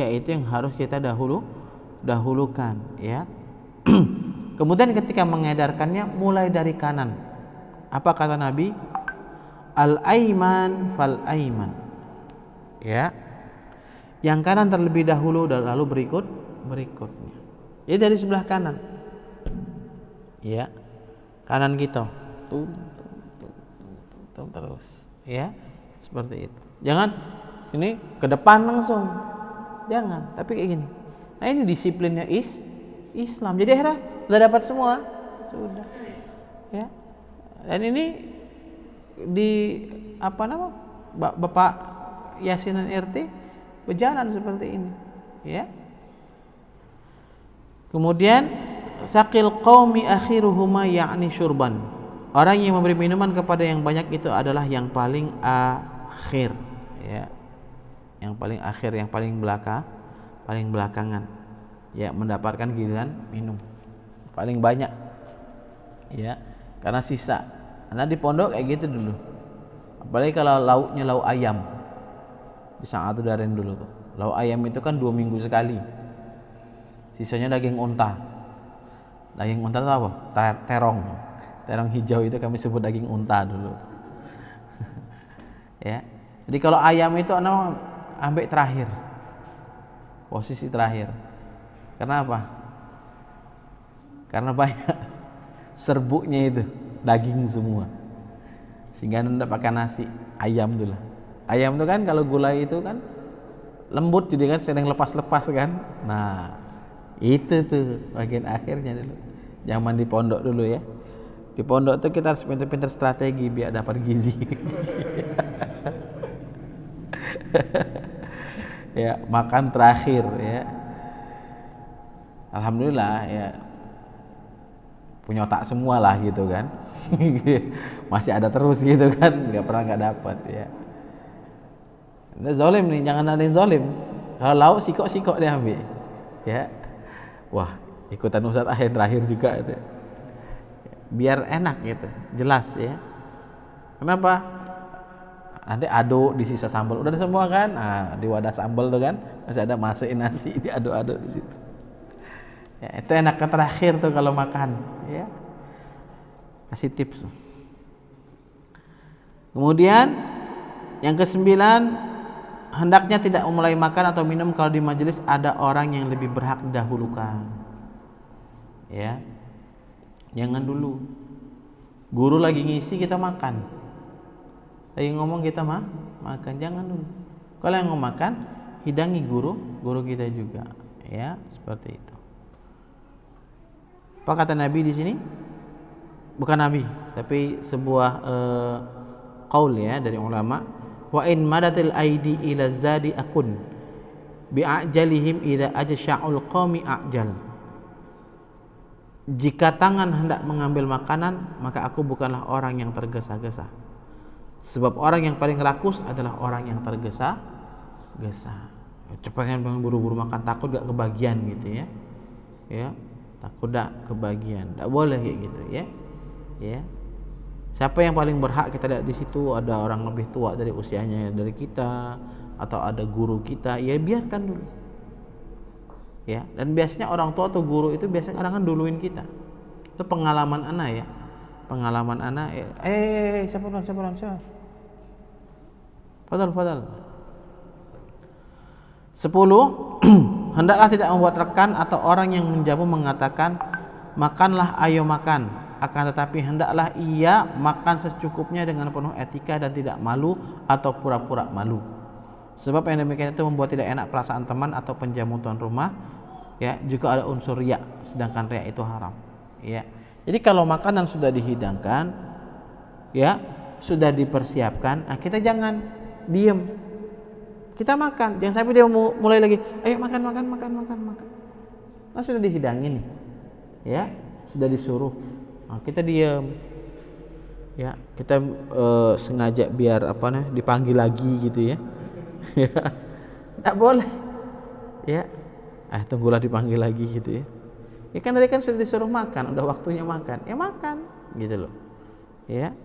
itu yang harus kita dahulukan, ya. Kemudian ketika mengedarkannya mulai dari kanan. Apa kata Nabi? Al-aiman fal aiman. Ya. Yang kanan terlebih dahulu dan lalu berikutnya. Jadi dari sebelah kanan. Ya. Kanan kita. Terus, ya. Seperti itu. Jangan ini ke depan langsung, jangan, tapi kayak gini. Nah ini disiplinnya Islam. Jadi akhirnya udah dapat semua, sudah, ya. Dan ini di Bapak Yasinan RT berjalan seperti ini, ya. Kemudian sakil qaumi akhiruhuma ya'ni syurban. Orang yang memberi minuman kepada yang banyak itu adalah yang paling akhir, ya. Yang paling akhir, yang paling belakangan, ya, mendapatkan giliran minum paling banyak, ya, karena sisa. Karena di pondok kayak gitu dulu, apalagi kalau lauknya lauk ayam, bisa atudarin dulu tuh. Lauk ayam itu kan 2 minggu sekali, sisanya daging unta. Daging unta itu apa? Terong hijau itu kami sebut daging unta dulu. Ya, jadi kalau ayam itu ambek terakhir, posisi terakhir. Kenapa? Karena banyak serbuknya itu daging semua, sehingga anda pakai nasi ayam dulu. Ayam itu kan kalau gulai itu kan lembut, jadi kan sering lepas-lepas kan. Nah itu tuh bagian akhirnya dulu. Zaman di pondok dulu, ya. Di pondok tuh kita harus pintar-pintar strategi biar dapat gizi. Ya, makan terakhir, ya. Alhamdulillah, ya, punya otak semua lah gitu kan. Masih ada terus gitu kan, nggak pernah nggak dapat, ya. Ini zalim nih, jangan ada yang zalim. Kalau lauk sikok dia ambil, ya. Wah, ikutan ustaz akhir terakhir juga itu. Biar enak gitu, jelas, ya. Kenapa? Nanti aduk di sisa sambal, udah ada semua kan. Nah, di wadah sambal tuh kan masih ada, masukin nasi, diaduk-aduk di situ. Ya, itu enaknya terakhir tuh kalau makan, ya. Kasih tips. Kemudian yang ke-9, hendaknya tidak memulai makan atau minum kalau di majelis ada orang yang lebih berhak didahulukan. Ya. Jangan dulu. Guru lagi ngisi kita makan. lagi ngomong kita makan, jangan dulu. Kalau yang mau makan, hidangi guru kita juga, ya, seperti itu. Apa kata Nabi di sini? Bukan Nabi, tapi sebuah qaul ya dari ulama. Wa in madatil aidi ila zadi akun bi'ajalihim idza ajsha'ul qaumi ajal. Jika tangan hendak mengambil makanan, maka aku bukanlah orang yang tergesa-gesa. Sebab orang yang paling rakus adalah orang yang tergesa-gesa. Pengen buru-buru makan, takut gak kebagian gitu ya. Ya, takut gak kebagian. Enggak boleh kayak gitu ya. Ya. Siapa yang paling berhak kita lihat di situ, ada orang lebih tua dari usianya dari kita atau ada guru kita, ya biarkan dulu. Ya, dan biasanya orang tua atau guru itu biasanya kadang kan duluin kita. Itu pengalaman anak ya. Pengalaman anak siapa. Fadal. 10. Hendaklah tidak membuat rekan atau orang yang menjamu mengatakan, makanlah ayo makan. Akan tetapi hendaklah ia makan secukupnya dengan penuh etika dan tidak malu atau pura-pura malu. Sebab yang demikian itu membuat tidak enak perasaan teman atau penjamu tuan rumah. Ya, juga ada unsur riya, sedangkan riya itu haram. Ya. Jadi kalau makanan sudah dihidangkan, ya, sudah dipersiapkan, kita jangan diem. Kita makan, jangan sampai dia mulai lagi, ayo makan. Nah, sudah dihidangin nih. Ya, sudah disuruh. Nah, kita diem. Ya, kita sengaja biar dipanggil lagi gitu ya. Ya. Enggak boleh. Ya. Tunggulah dipanggil lagi gitu ya. Ya kan tadi kan sudah disuruh makan, udah waktunya makan. Ya makan gitu loh. Ya.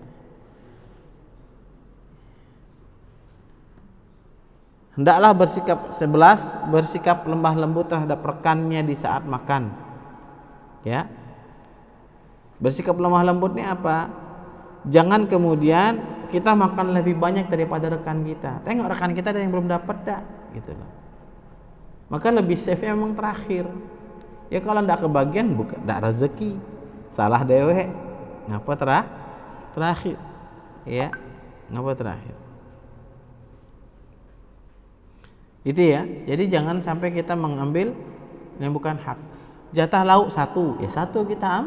Hendaklah bersikap lemah lembut terhadap rekannya di saat makan. Ya. Bersikap lemah lembut ini apa? Jangan kemudian kita makan lebih banyak daripada rekan kita. Tengok rekan kita ada yang belum dapat dah, gitu loh. Maka lebih safe-nya memang terakhir. Ya kalau ndak kebagian bukan ndak rezeki. Salah dewe. Ngapa terakhir? Ya, ngapa terakhir? Itu ya. Jadi jangan sampai kita mengambil yang bukan hak. Jatah lauk 1, ya 1 kita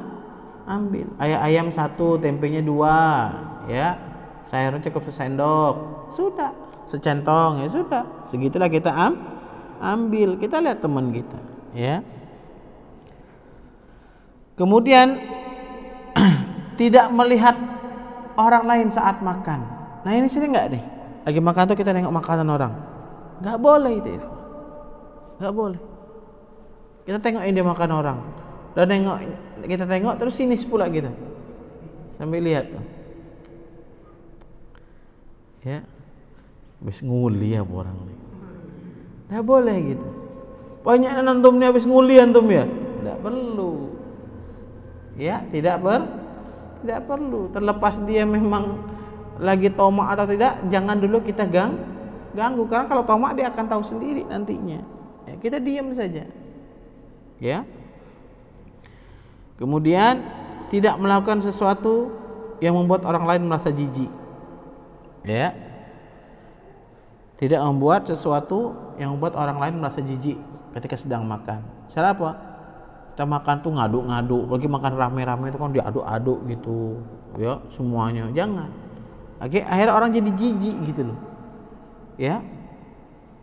ambil. Ayam 1, tempenya 2, ya. Sayurnya cukup sesendok. Sudah, secentong ya sudah. Segitulah kita ambil. Kita lihat teman kita, ya. Kemudian tidak melihat orang lain saat makan. Nah, ini sering enggak nih? Lagi makan tuh kita nengok makanan orang. Enggak boleh itu. Enggak boleh. Kita tengokin dia makan orang. Dan kita tengok terus sinis pula kita. Sambil lihat tuh. Ya. Wis nguli apa orang nih. Enggak boleh gitu. Banyak antum nih habis nguli antum ya. Enggak perlu. Ya, tidak perlu. Terlepas dia memang lagi tomak atau tidak, jangan dulu kita ganggu. Karena kalau tomak dia akan tahu sendiri nantinya. Ya, kita diam saja. Ya. Kemudian tidak melakukan sesuatu yang membuat orang lain merasa jijik. Ya. Tidak membuat sesuatu yang membuat orang lain merasa jijik ketika sedang makan. Salah apa? Kita makan tuh ngaduk-ngaduk, lagi makan rame-rame itu kan diaduk-aduk gitu, ya semuanya. Jangan. Akhirnya orang jadi jijik gitu loh. Ya.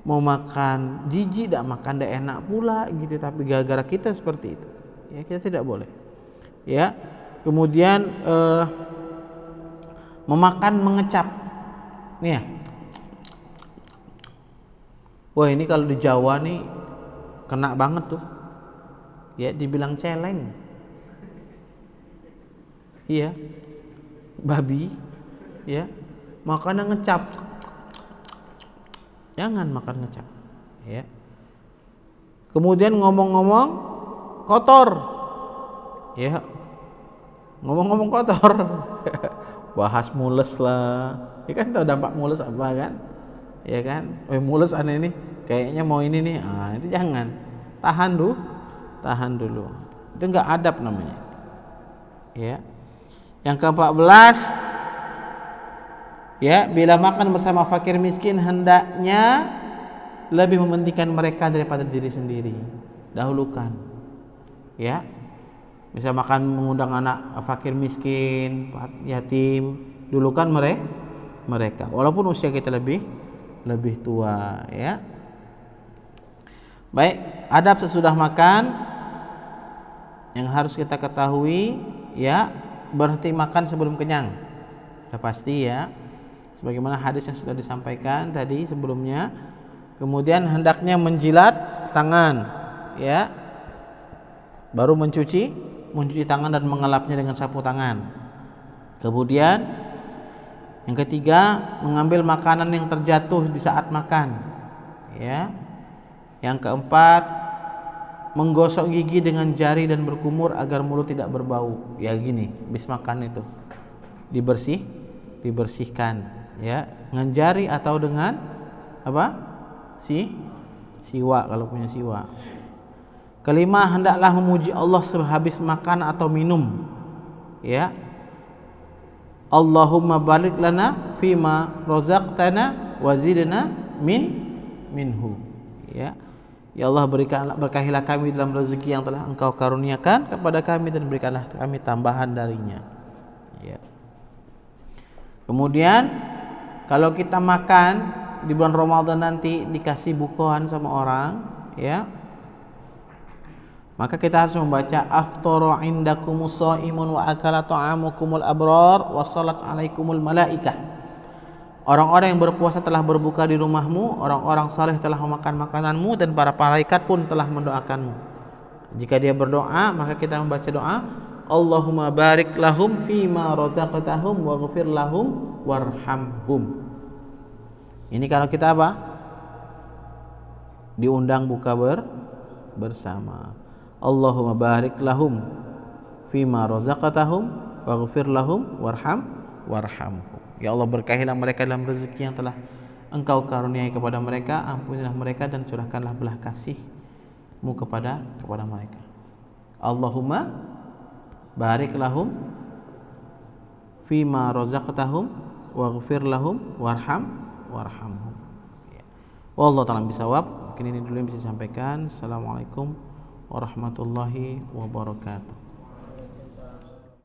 Mau makan jijik, tidak makan tidak enak pula gitu, tapi gara-gara kita seperti itu. Ya, kita tidak boleh. Ya. Kemudian memakan mengecap. Nih ya. Wah, ini kalau di Jawa nih kena banget tuh. Ya, dibilang celeng. Iya. Babi, ya. Makannya ngecap. Jangan makan ngecap, ya. Kemudian ngomong-ngomong kotor. Ya. Ngomong-ngomong kotor. Bahas mules lah. Ya kan tahu dampak mules apa kan? Ya kan? Mules aneh nih. Kayaknya mau ini nih. Itu jangan. Tahan dulu. Itu enggak adab namanya. Ya. Yang ke-14, Ya, bila makan bersama fakir miskin hendaknya lebih mementingkan mereka daripada diri sendiri. Dahulukan. Ya. Bisa makan mengundang anak fakir miskin, yatim, dulukan mereka. Walaupun usia kita lebih tua, ya. Baik, adab sesudah makan yang harus kita ketahui, ya, berhenti makan sebelum kenyang. Sudah pasti, ya. Sebagaimana hadis yang sudah disampaikan tadi sebelumnya. Kemudian hendaknya menjilat tangan, ya. Baru mencuci tangan dan mengelapnya dengan sapu tangan. Kemudian yang ketiga, mengambil makanan yang terjatuh di saat makan, ya. Yang keempat, menggosok gigi dengan jari dan berkumur agar mulut tidak berbau. Ya gini, habis makan itu dibersihkan, ya, dengan jari atau dengan apa? Siwak kalau punya siwak. Kelima, hendaklah memuji Allah sehabis makan atau minum, ya. Allahumma barik lana fima razaqtana wa zidna minhu, ya. Ya Allah, berkahilah kami dalam rezeki yang telah Engkau karuniakan kepada kami dan berikanlah kami tambahan darinya, ya. Kemudian kalau kita makan di bulan Ramadan nanti dikasih bukuan sama orang, ya, maka kita harus membaca aftaru indakumus shaimun wa akala ta'amukumul abrar wa shalat alaikumul malaikah. Orang-orang yang berpuasa telah berbuka di rumahmu, orang-orang saleh telah memakan makananmu, dan para malaikat pun telah mendoakanmu. Jika dia berdoa, maka kita membaca doa, Allahumma barik lahum fima razaqtahum waghfir lahum warhamhum. Ini kalau kita apa? Diundang buka bersama. Allahumma barik lahum fima razaqtahum waghfir lahum warhamhum. Ya Allah, berkahilah mereka dalam rezeki yang telah Engkau karuniai kepada mereka, ampunilah mereka dan curahkanlah belas kasih-Mu kepada mereka. Allahumma barik lahum fima razaqtahum waghfir lahum warhamhum. Wallahu ta'ala bisawab. Mungkin ini dulu yang bisa disampaikan. Assalamualaikum warahmatullahi wabarakatuh.